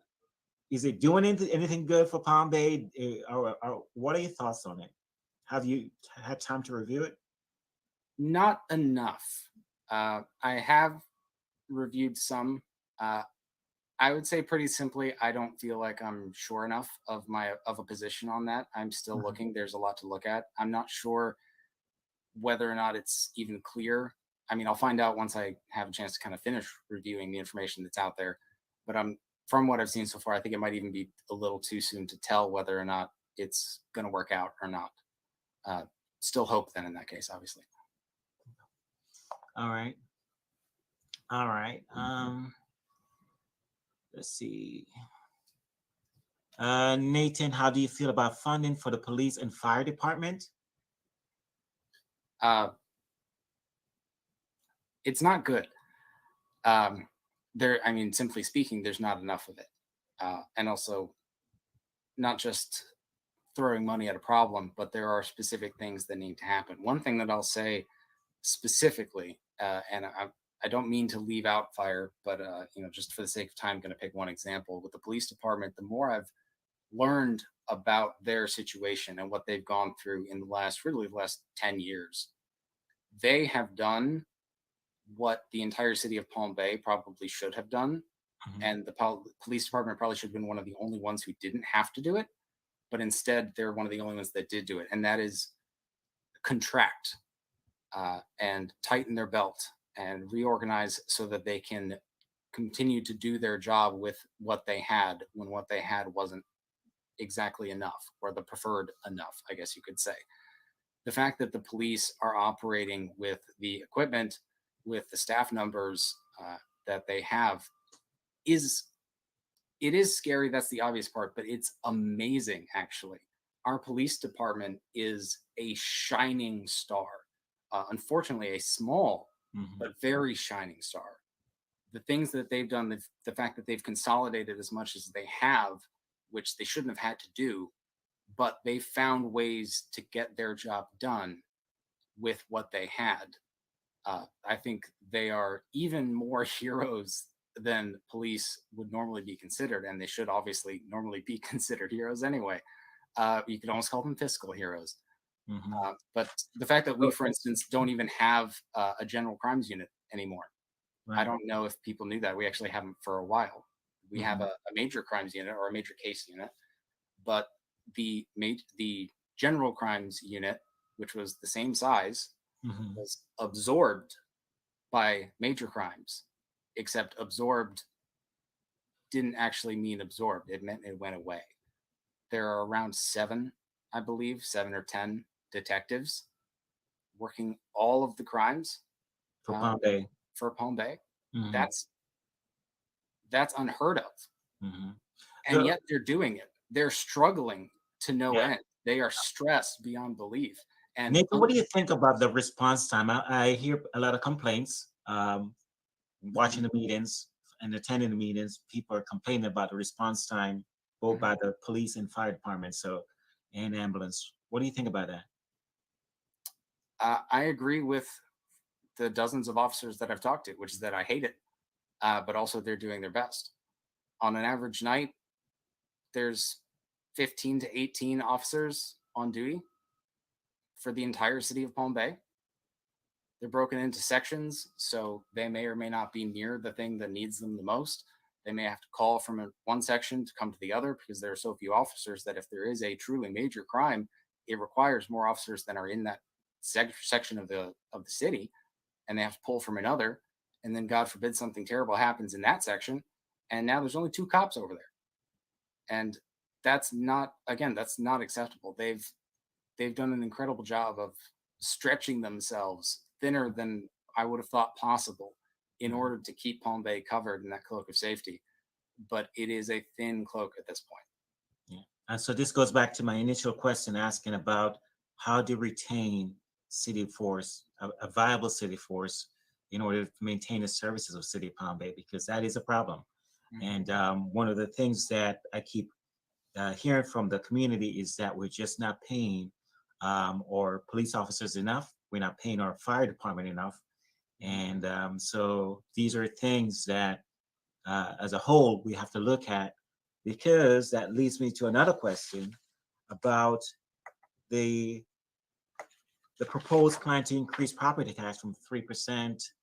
it doing anything good for Palm Bay? Or what are your thoughts on it? Have you had time to review it? Not enough. I have reviewed some. I would say pretty simply, I don't feel like I'm sure enough of a position on that. I'm still Mhm. looking. There's a lot to look at. I'm not sure whether or not it's even clear. I mean, I'll find out once I have a chance to kind of finish reviewing the information that's out there. But from what I've seen so far, I think it might even be a little too soon to tell whether or not it's going to work out or not. Uh, Still hope then in that case, obviously. All right. All right. Let's see. Nathan, how do you feel about funding for the police and fire department? Uh, it's not good. I mean, simply speaking, there's not enough of it. And also, not just throwing money at a problem, but there are specific things that need to happen. One thing that I'll say specifically, and I don't mean to leave out fire, but just for the sake of time, I'm going to pick one example with the police department. The more I've learned about their situation and what they've gone through in the last 10 years, they have done what the entire city of Palm Bay probably should have done. Mhm. And the police department probably should have been one of the only ones who didn't have to do it. But instead, they're one of the only ones that did do it. And that is contract and tighten their belt and reorganize so that they can continue to do their job with what they had when what they had wasn't exactly enough or the preferred enough, I guess you could say. The fact that the police are operating with the equipment, with the staff numbers that they have is scary. That's the obvious part, but it's amazing actually. Our police department is a shining star. Unfortunately, a small Mhm. but very shining star. The things that they've done, the fact that they've consolidated as much as they have, which they shouldn't have had to do, but they found ways to get their job done with what they had. I think they are even more heroes than police would normally be considered, and they should obviously normally be considered heroes anyway. You could almost call them fiscal heroes. Hmm. But the fact that we, So, for instance, don't even have a general crimes unit anymore, I right. don't know if people knew that. We actually haven't for a while. We have Hmm. a major crimes unit or a major case unit, but the general crimes unit, which was the same size, Hmm. was absorbed by major crimes, except absorbed didn't actually mean absorbed. It meant it went away. There are around seven, I believe, 7 or 10 detectives working all of the crimes For uh, Palm Bay. for Palm Bay. Hmm. That's that's unheard of, Hmm. and The yet they're doing it. They're struggling to no Yeah. end. They are stressed beyond belief. And Nathan, what do you think about the response time? I hear a lot of complaints. Watching the meetings and attending the meetings, people are complaining about the response time, both Mhm. by the police and fire department, so and ambulance. What do you think about that? I agree with the dozens of officers that I've talked to, which is that I hate it, but also they're doing their best. On an average night, there's 15 to 18 officers on duty for the entire city of Palm Bay. They're broken into sections, so they may or may not be near the thing that needs them the most. They may have to call from one section to come to the other because there are so few officers that if there is a truly major crime, it requires more officers than are in that section of the city, and they have to pull from another. And then, God forbid, something terrible happens in that section, and now there's only two cops over there, and that's not, again, that's not acceptable. They've done an incredible job of stretching themselves thinner than I would have thought possible in Mhm. order to keep Palm Bay covered in that cloak of safety. But it is a thin cloak at this point. Yeah. And so this goes back to my initial question asking about how to retain city force, a viable city force, in order to maintain the services of City of Palm Bay, because that is a problem. Mhm. And one of the things that I keep hearing from the community is that we're just not paying our police officers enough. We're not paying our fire department enough. Mhm. And so these are things that, as a whole, we have to look at, because that leads me to another question about the the proposed plan to increase property tax from 3%.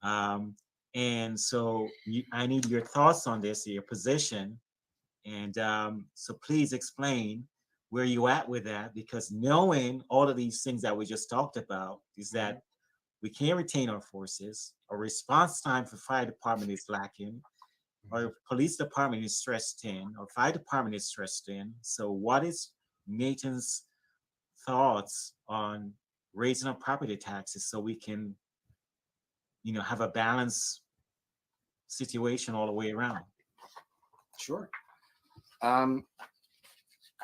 Um, and so I need your thoughts on this, your position. And so please explain where you at with that, because knowing all of these things that we just talked about is Mhm. that we can't retain our forces. Our response time for fire department is lacking. Mhm. Our police department is stressed thin. Our fire department is stressed thin. So what is Nathan's thoughts on raising our property taxes so we can, have a balanced situation all the way around? Sure. Um,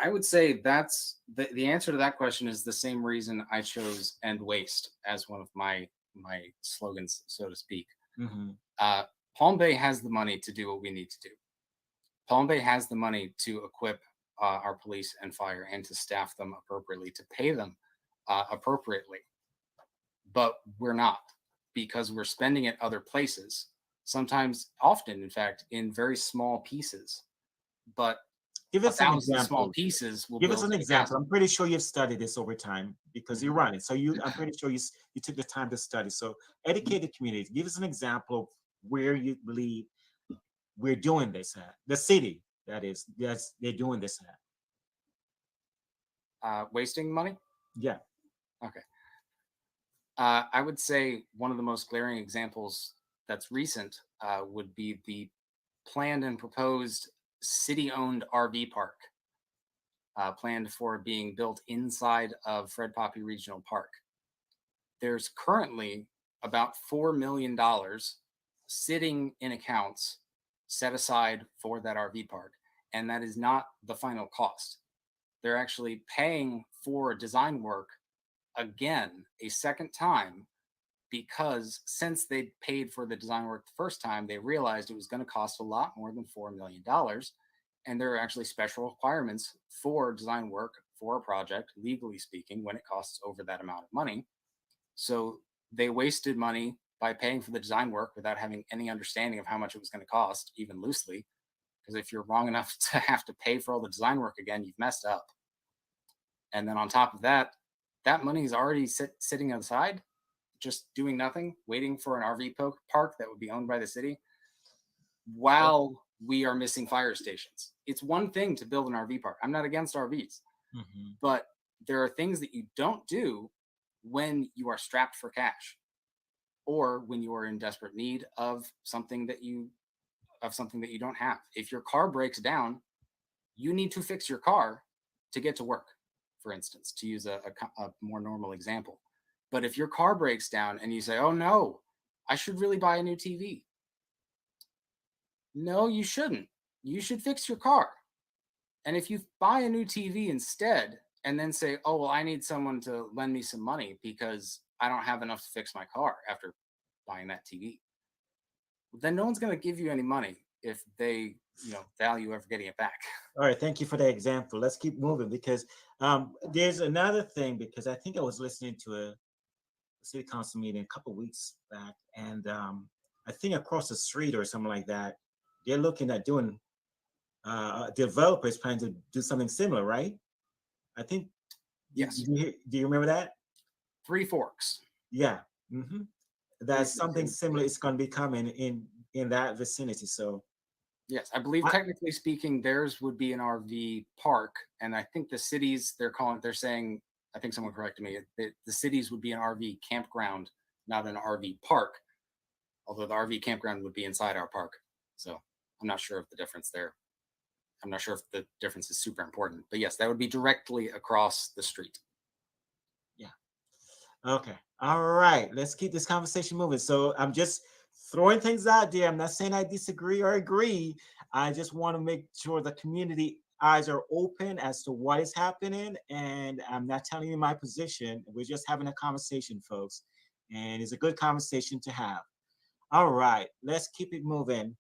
I would say that's the answer to that question is the same reason I chose "end waste" as one of my slogans, so to speak. Mm-hmm. Uh, Palm Bay has the money to do what we need to do. Palm Bay has the money to equip our police and fire and to staff them appropriately, to pay them appropriately, but we're not, because we're spending it other places. Sometimes, often, in fact, in very small pieces. But Give a us an thousand small example. pieces will Give us build an a example. castle. I'm pretty sure you've studied this over time because you're Mhm. running. So I'm pretty sure you took the time to study. So educate the community. Give us an example of where you believe we're doing this at. The city, that is, yes, they're doing this at. Wasting money. Yeah. Okay. I would say one of the most glaring examples that's recent would be the planned and proposed city-owned RV park, planned for being built inside of Fred Poppy Regional Park. There's currently about $4 million sitting in accounts set aside for that RV park, and that is not the final cost. They're actually paying for design work again a second time, because since they paid for the design work the first time, they realized it was going to cost a lot more than $4 million. And there are actually special requirements for design work for a project, legally speaking, when it costs over that amount of money. So they wasted money by paying for the design work without having any understanding of how much it was going to cost, even loosely. Because if you're wrong enough to have to pay for all the design work again, you've messed up. And then on top of that, that money is already sitting aside, just doing nothing, waiting for an RV park that would be owned by the city while we are missing fire stations. It's one thing to build an RV park. I'm not against RVs, but there are things that you don't do when you are strapped for cash or when you are in desperate need of something that you don't have. If your car breaks down, you need to fix your car to get to work, for instance, to use a more normal example. But if your car breaks down and you say, oh no, I should really buy a new TV. No, you shouldn't. You should fix your car. And if you buy a new TV instead and then say, oh, well, I need someone to lend me some money because I don't have enough to fix my car after buying that TV, then no one's going to give you any money if they, value ever getting it back. All right, thank you for that example. Let's keep moving because there's another thing, because I think I was listening to a city council meeting a couple of weeks back, and I think across the street or something like that, they're looking at doing, developers planning to do something similar, right? I think. Yes. Do you remember that? Three Forks. Yeah. That's something similar. It's going to be coming in that vicinity. So. Yes, I believe technically speaking, theirs would be an RV park, and I think the cities they're saying, I think someone corrected me, the cities would be an RV campground, not an RV park, although the RV campground would be inside our park. So I'm not sure of the difference there. I'm not sure if the difference is super important, but yes, that would be directly across the street. Yeah. Okay. All right. Let's keep this conversation moving. So I'm just throwing things out there. I'm not saying I disagree or agree. I just want to make sure the community eyes are open as to what is happening. And I'm not telling you my position. We're just having a conversation, folks. And it's a good conversation to have. All right. Let's keep it moving.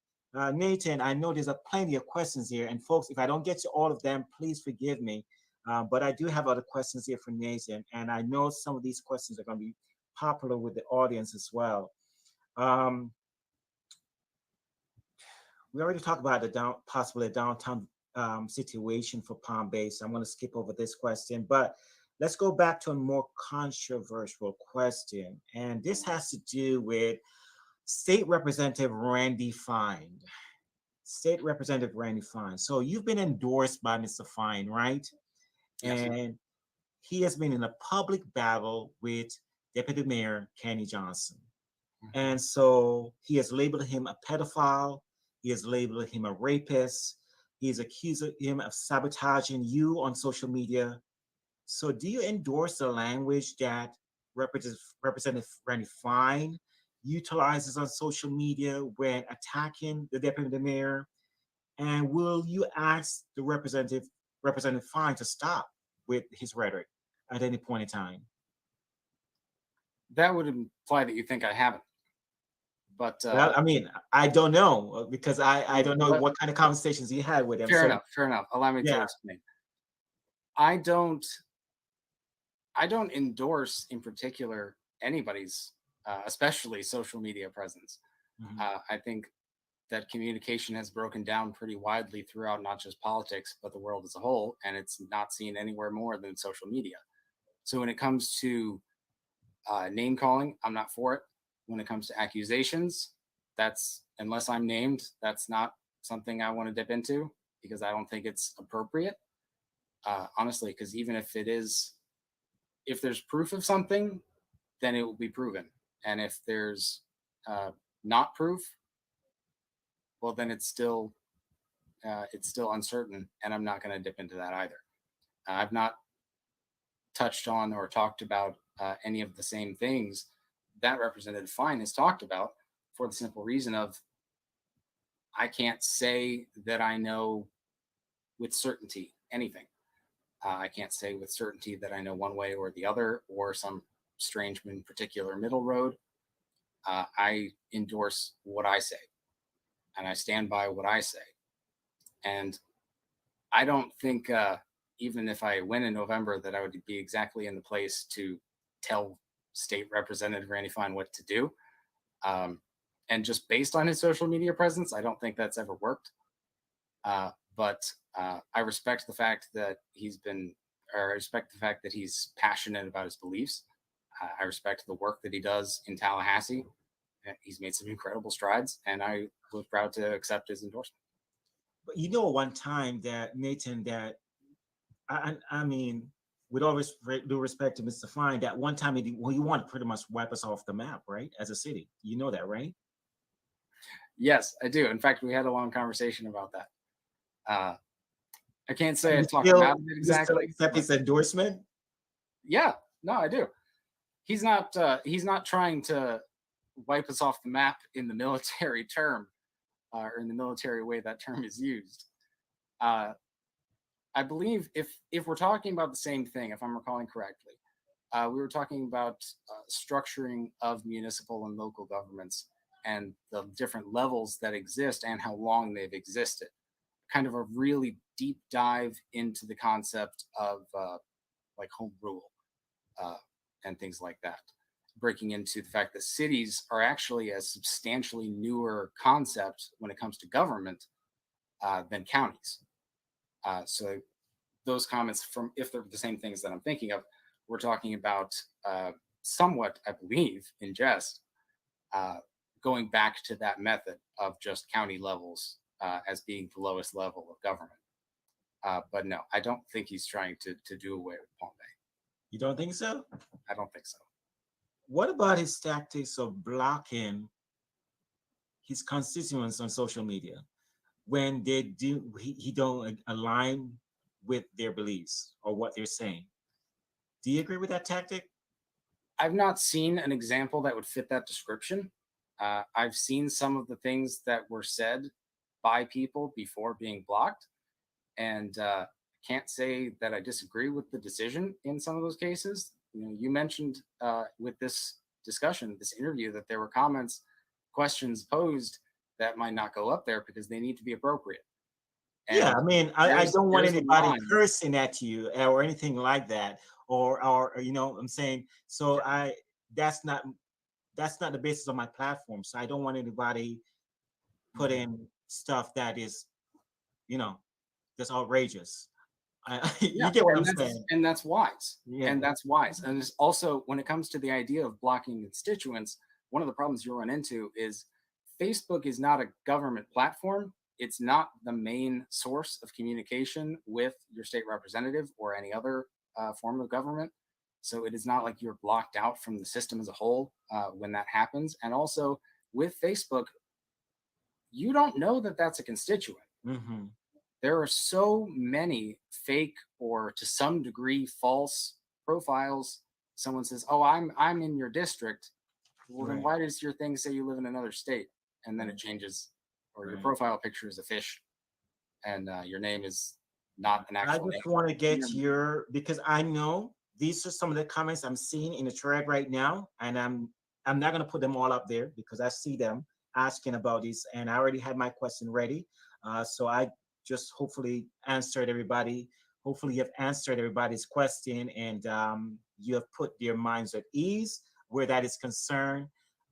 Nathan, I know there's plenty of questions here. And folks, if I don't get to all of them, please forgive me. But I do have other questions here for Nathan. And I know some of these questions are going to be popular with the audience as well. We already talked about the possibly downtown situation for Palm Bay, so I'm going to skip over this question. But let's go back to a more controversial question, and this has to do with State Representative Randy Fine. State Representative Randy Fine. So you've been endorsed by Mr. Fine, right? Yes. And he has been in a public battle with Deputy Mayor Kenny Johnson. And so he has labeled him a pedophile. He has labeled him a rapist. He has accused him of sabotaging you on social media. So do you endorse the language that Representative Randy Fine utilizes on social media when attacking the deputy mayor? And will you ask the Representative Fine to stop with his rhetoric at any point in time? That would imply that you think I haven't. But well, I mean, I don't know because I don't know what kind of conversations you had with him. Fair enough. Allow me to explain. I don't endorse in particular anybody's, especially social media presence. I think that communication has broken down pretty widely throughout not just politics, but the world as a whole, and it's not seen anywhere more than social media. So when it comes to name calling, I'm not for it. When it comes to accusations, that's, unless I'm named, that's not something I want to dip into because I don't think it's appropriate. Honestly, because even if there's proof of something, then it will be proven. And if there's not proof, well, then it's still uncertain, and I'm not going to dip into that either. I've not touched on or talked about any of the same things that Representative Fine has talked about, for the simple reason of I can't say that I know with certainty anything. I can't say with certainty that I know one way or the other or some strange and particular middle road. I endorse what I say, and I stand by what I say. And I don't think even if I win in November that I would be exactly in the place to tell State Representative Randy Fine what to do. And just based on his social media presence, I don't think that's ever worked. But I respect the fact that I respect the fact that he's passionate about his beliefs. I respect the work that he does in Tallahassee. He's made some incredible strides, and I was proud to accept his endorsement. But one time that Nathan, that I mean, with all due respect to Mr. Fine, that one time he wanted to pretty much wipe us off the map, right? As a city, you know that, right? Yes, I do. In fact, we had a long conversation about that. I can't say I talked Still, about it you still exactly. accept his endorsement? Yeah, no, I do. He's not trying to wipe us off the map in the military term, or in the military way that term is used. I believe if we're talking about the same thing, if I'm recalling correctly, we were talking about structuring of municipal and local governments and the different levels that exist and how long they've existed. Kind of a really deep dive into the concept of like home rule and things like that. Breaking into the fact that cities are actually a substantially newer concept when it comes to government than counties. So those comments, from if they're the same things that I'm thinking of, we're talking about somewhat, I believe, in jest, going back to that method of just county levels as being the lowest level of government. But no, I don't think he's trying to do away with Palm Bay. You don't think so? I don't think so. What about his tactics of blocking his constituents on social media when he don't align with their beliefs or what they're saying? Do you agree with that tactic? I've not seen an example that would fit that description. I've seen some of the things that were said by people before being blocked, and can't say that I disagree with the decision in some of those cases. You mentioned with this discussion, this interview, that there were questions posed that might not go up there because they need to be appropriate. And yeah, I mean, I don't want anybody cursing at you or anything like that, or I'm saying, so that's not the basis of my platform. So I don't want anybody put in stuff that is, that's outrageous. You get what I'm saying? And that's wise. Yeah. And that's wise. And it's also, when it comes to the idea of blocking constituents, one of the problems you run into is Facebook is not a government platform. It's not the main source of communication with your state representative or any other form of government. So it is not like you're blocked out from the system as a whole when that happens. And also with Facebook, you don't know that that's a constituent. Mm-hmm. There are so many fake or to some degree false profiles. Someone says, "Oh, I'm in your district." Well, right. Then why does your thing say you live in another state? And then it changes, or right. Your profile picture is a fish, and your name is not an actual name. I just want to get because I know these are some of the comments I'm seeing in the thread right now, and I'm not going to put them all up there because I see them asking about this, and I already had my question ready. So I just hopefully answered everybody. Hopefully you have answered everybody's question, and you have put their minds at ease where that is concerned.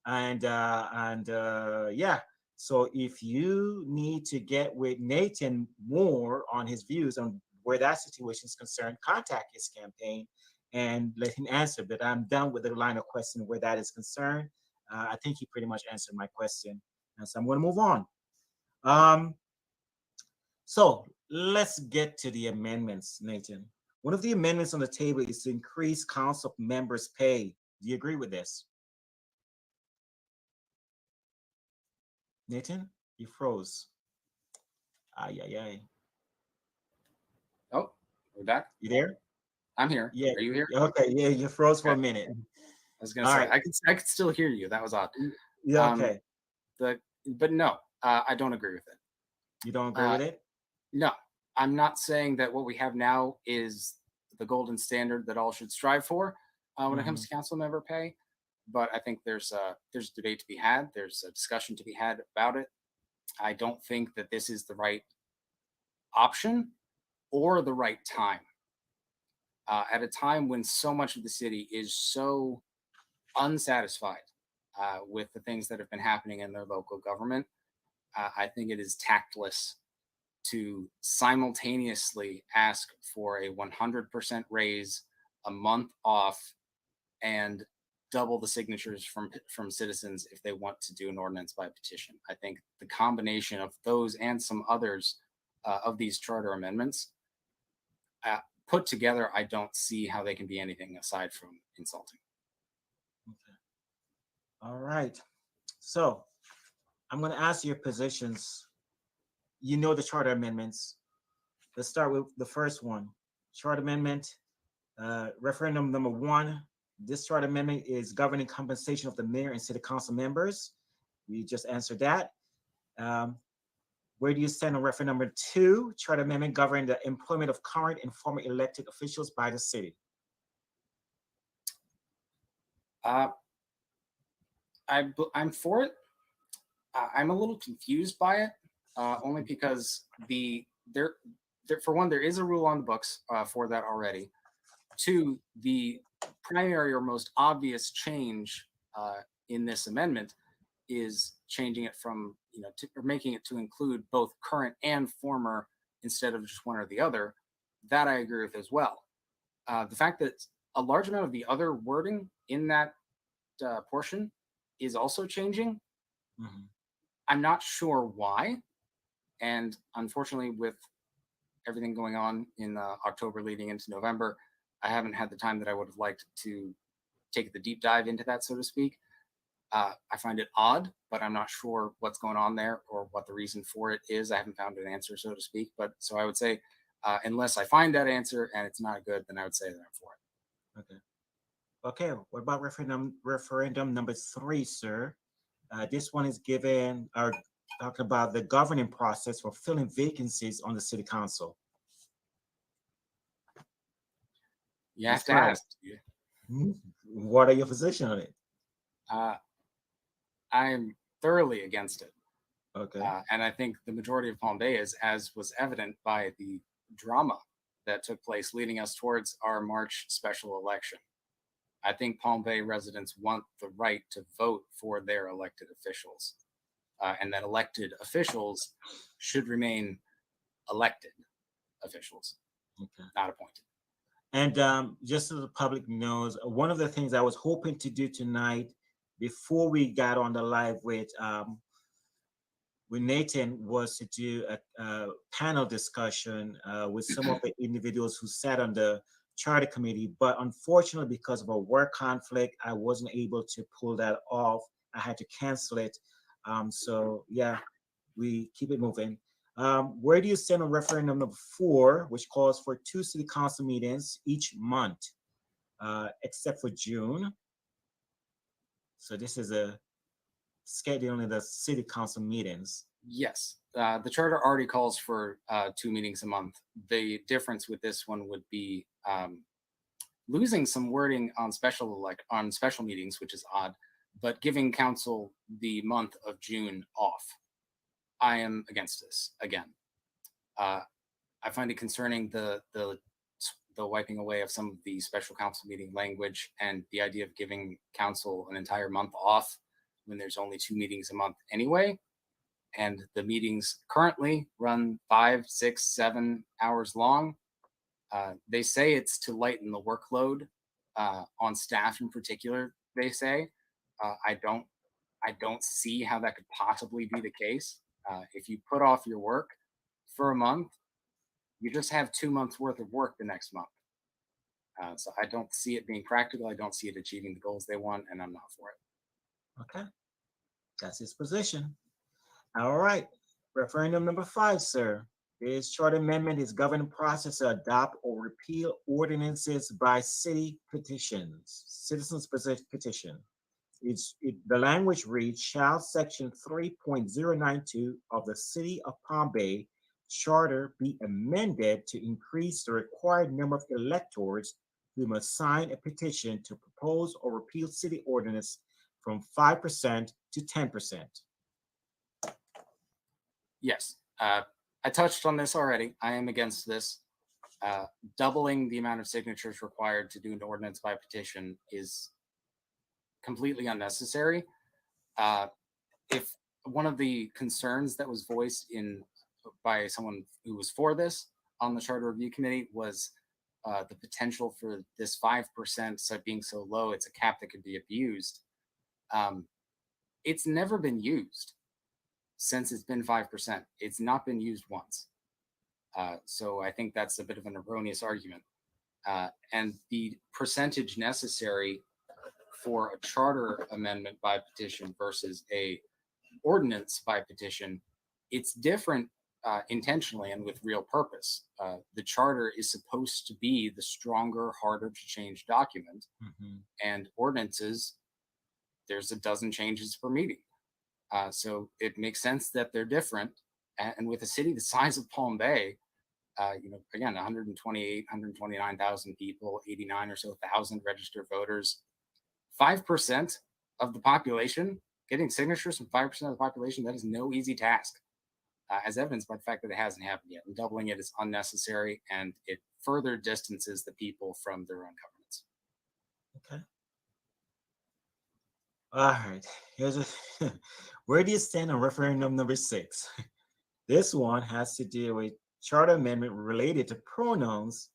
And yeah, so if you need to get with Nathan more on his views on where that situation is concerned, contact his campaign and let him answer. But I'm done with the line of question where that is concerned. I think he pretty much answered my question. And so I'm going to move on. So let's get to the amendments, Nathan. One of the amendments on the table is to increase council members' pay. Do you agree with this? Nathan, you froze. Ay. Oh, we're back. You there? I'm here. Yeah. Are you here? Okay. Yeah, you froze for a minute. I was gonna say, right. I could still hear you. That was odd. Yeah. Okay. But no, I don't agree with it. You don't agree with it? No, I'm not saying that what we have now is the golden standard that all should strive for when it comes to council member pay. But I think there's debate to be had. There's a discussion to be had about it. I don't think that this is the right option or the right time. At a time when so much of the city is so unsatisfied with the things that have been happening in their local government. I think it is tactless to simultaneously ask for a 100% raise, a month off, and double the signatures from citizens if they want to do an ordinance by petition. I think the combination of those and some others of these charter amendments put together, I don't see how they can be anything aside from insulting. Okay. All right. So I'm going to ask your positions. You know the charter amendments. Let's start with the first one. Charter amendment, referendum number 1. This charter amendment is governing compensation of the mayor and city council members. We just answered that. Where do you stand on referendum number 2? Charter amendment governing the employment of current and former elected officials by the city. I'm for it. I'm a little confused by it, only because for one, there is a rule on the books for that already. 2, the primary or most obvious change in this amendment is changing it from, or making it to include both current and former instead of just one or the other. That I agree with as well. The fact that a large amount of the other wording in that portion is also changing. Mm-hmm. I'm not sure why. And unfortunately, with everything going on in October leading into November, I haven't had the time that I would have liked to take the deep dive into that, so to speak. I find it odd, but I'm not sure what's going on there or what the reason for it is. I haven't found an answer, so to speak. But so I would say, unless I find that answer and it's not good, then I would say that I'm for it. Okay. Okay. What about referendum number 3, sir? This one is given or talking about the governing process for filling vacancies on the city council. You have to ask. What are your position on it? I'm thoroughly against it. Okay. And I think the majority of Palm Bay is, as was evident by the drama that took place leading us towards our March special election. I think Palm Bay residents want the right to vote for their elected officials, and that elected officials should remain elected officials, not appointed. And just so the public knows, one of the things I was hoping to do tonight before we got on the live with Nathan was to do a panel discussion with some of the individuals who sat on the charter committee, but unfortunately, because of a work conflict, I wasn't able to pull that off. I had to cancel it. So yeah, we keep it moving. Where do you stand on referendum number 4, which calls for 2 city council meetings each month, except for June? So this is a scheduling the city council meetings. Yes, the charter already calls for 2 meetings a month. The difference with this one would be losing some wording on special meetings, which is odd, but giving council the month of June off. I am against this again. I find it concerning the wiping away of some of the special council meeting language and the idea of giving council an entire month off when there's only 2 meetings a month anyway. And the meetings currently run 5, 6, 7 hours long. They say it's to lighten the workload on staff in particular, they say. I don't see how that could possibly be the case. If you put off your work for a month, you just have 2 months worth of work the next month. So I don't see it being practical. I don't see it achieving the goals they want, and I'm not for it. Okay, that's his position. All right, referendum number 5, sir. This charter amendment is governing process to adopt or repeal ordinances by city petitions, citizens petition. The language reads, shall section 3.092 of the City of Palm Bay Charter be amended to increase the required number of electors who must sign a petition to propose or repeal city ordinance from 5% to 10%. Yes, I touched on this already. I am against this. Doubling the amount of signatures required to do an ordinance by petition is completely unnecessary. Uh, if one of the concerns that was voiced by someone who was for this on the charter review committee was the potential for this 5% being so low, it's a cap that could be abused. Um, it's never been used since it's been 5%. It's not been used once. So I think that's a bit of an erroneous argument. And the percentage necessary for a charter amendment by petition versus a ordinance by petition, it's different intentionally and with real purpose. The charter is supposed to be the stronger, harder to change document, and ordinances, there's a dozen changes per meeting. So it makes sense that they're different. And with a city the size of Palm Bay, again, 129,000 people, 89 or so thousand registered voters, 5% of the population, getting signatures from 5% of the population, that is no easy task, as evidenced by the fact that it hasn't happened yet. And doubling it is unnecessary, and it further distances the people from their own governments. Okay. All right. Where do you stand on referendum number 6? This one has to do with charter amendment related to pronouns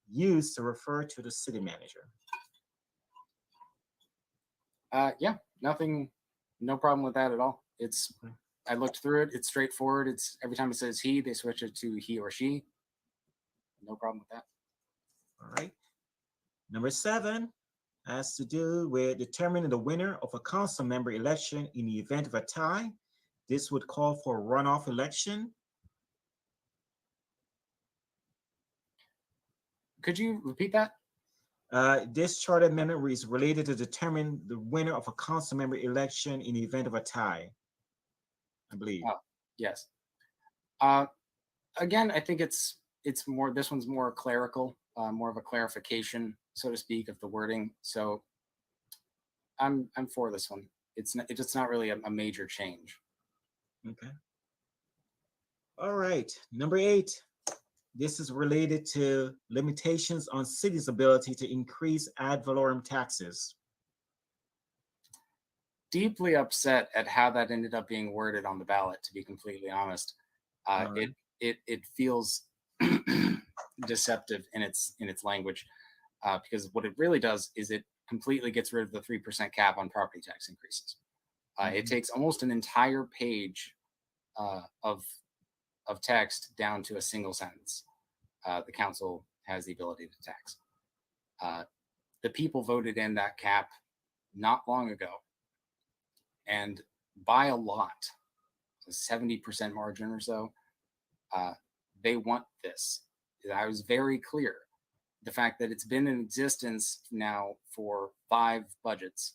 used to refer to the city manager. Yeah, no problem with that at all. I looked through it. It's straightforward. It's every time it says he, they switch it to he or she. No problem with that. All right. Number 7 has to do with determining the winner of a council member election in the event of a tie. This would call for a runoff election. Could you repeat that? This charter amendment is related to determine the winner of a council member election in the event of a tie, I believe. Oh, yes. Again, I think it's more. This one's more clerical, more of a clarification, so to speak, of the wording. So I'm for this one. It's not really a major change. Okay. All right. Number 8. This is related to limitations on cities' ability to increase ad valorem taxes. Deeply upset at how that ended up being worded on the ballot, to be completely honest. Right. It feels deceptive in its language, because what it really does is it completely gets rid of the 3% cap on property tax increases. It takes almost an entire page of text down to a single sentence. The council has the ability to tax. The people voted in that cap not long ago, and by a lot, a 70% margin or so, they want this. I was very clear. The fact that it's been in existence now for 5 budgets,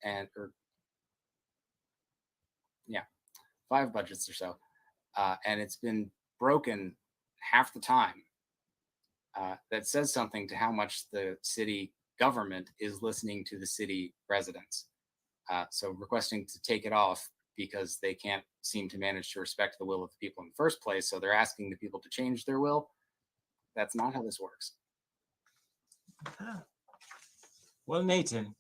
5 budgets or so, and it's been broken half the time. That says something to how much the city government is listening to the city residents. So requesting to take it off because they can't seem to manage to respect the will of the people in the first place. So they're asking the people to change their will. That's not how this works. Well, Nathan,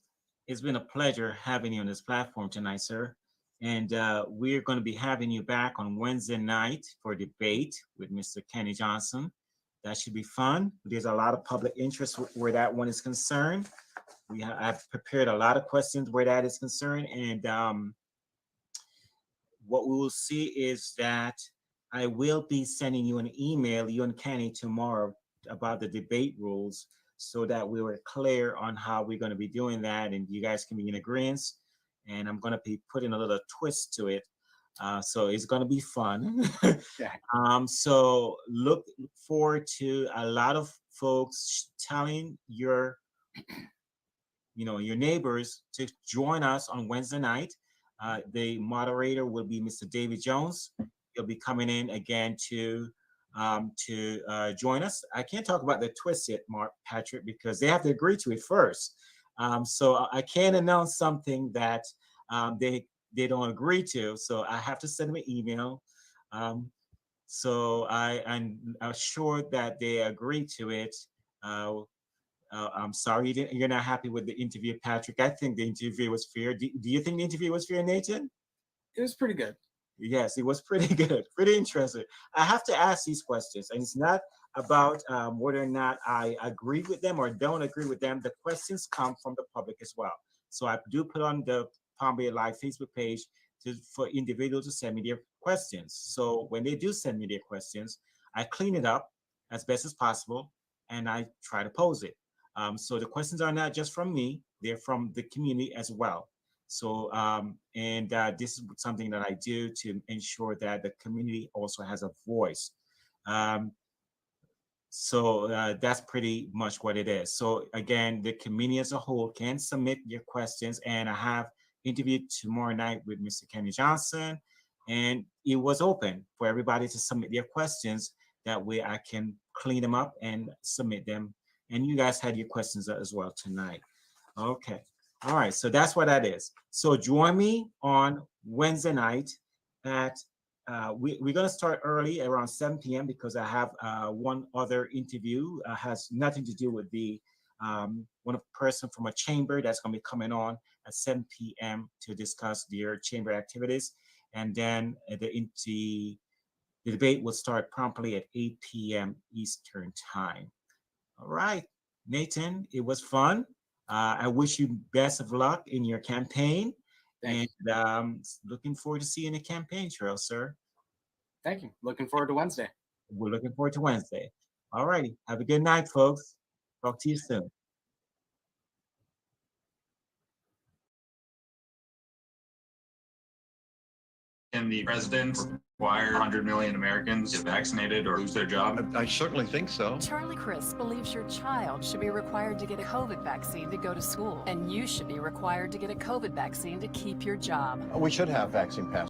it's been a pleasure having you on this platform tonight, sir. And we're going to be having you back on Wednesday night for a debate with Mr. Kenny Johnson. That should be fun. There's a lot of public interest where that one is concerned. I've prepared a lot of questions where that is concerned. And what we will see is that I will be sending you an email, you and Kenny, tomorrow about the debate rules so that we were clear on how we're going to be doing that and you guys can be in agreement. And I'm going to be putting a little twist to it. So it's going to be fun. Yeah. So look forward to a lot of folks telling your neighbors to join us on Wednesday night. The moderator will be Mr. David Jones. He'll be coming in again to join us. I can't talk about the twist yet, Patrick, because they have to agree to it first. So I can't announce something that they don't agree to. So I have to send them an email. So I'm assured that they agree to it I'm sorry you're not happy with the interview, Patrick. I think the interview was fair. Do you think the interview was fair, Nathan? It was pretty good. Yes, it was pretty good, pretty interesting. I have to ask these questions, and it's not about whether or not I agree with them or don't agree with them. The questions come from the public as well. So I do put on the Palm Bay Live Facebook page for individuals to send me their questions. So when they do send me their questions, I clean it up as best as possible, and I try to pose it. So the questions are not just from me; they're from the community as well. So, this is something that I do to ensure that the community also has a voice. Um, that's pretty much what it is. So again, the community as a whole can submit your questions, and I have interviewed tomorrow night with Mr. Kenny Johnson, and it was open for everybody to submit their questions. That way I can clean them up and submit them. And you guys had your questions as well tonight. Okay. All right. So that's what that is. So join me on Wednesday night at we're going to start early around 7 p.m. because I have one other interview. Has nothing to do with the one person from a chamber that's going to be coming on at 7 p.m. to discuss their chamber activities. And then the debate will start promptly at 8 p.m. Eastern time. All right, Nathan, it was fun. I wish you best of luck in your campaign. Thank and looking forward to seeing the campaign trail, sir. Thank you. Looking forward to Wednesday. We're looking forward to Wednesday. All righty. Have a good night, folks. Talk to you soon. Can the president require 100 million Americans to get vaccinated or lose their job? I certainly think so. Charlie Chris believes your child should be required to get a COVID vaccine to go to school, and you should be required to get a COVID vaccine to keep your job. We should have vaccine passports.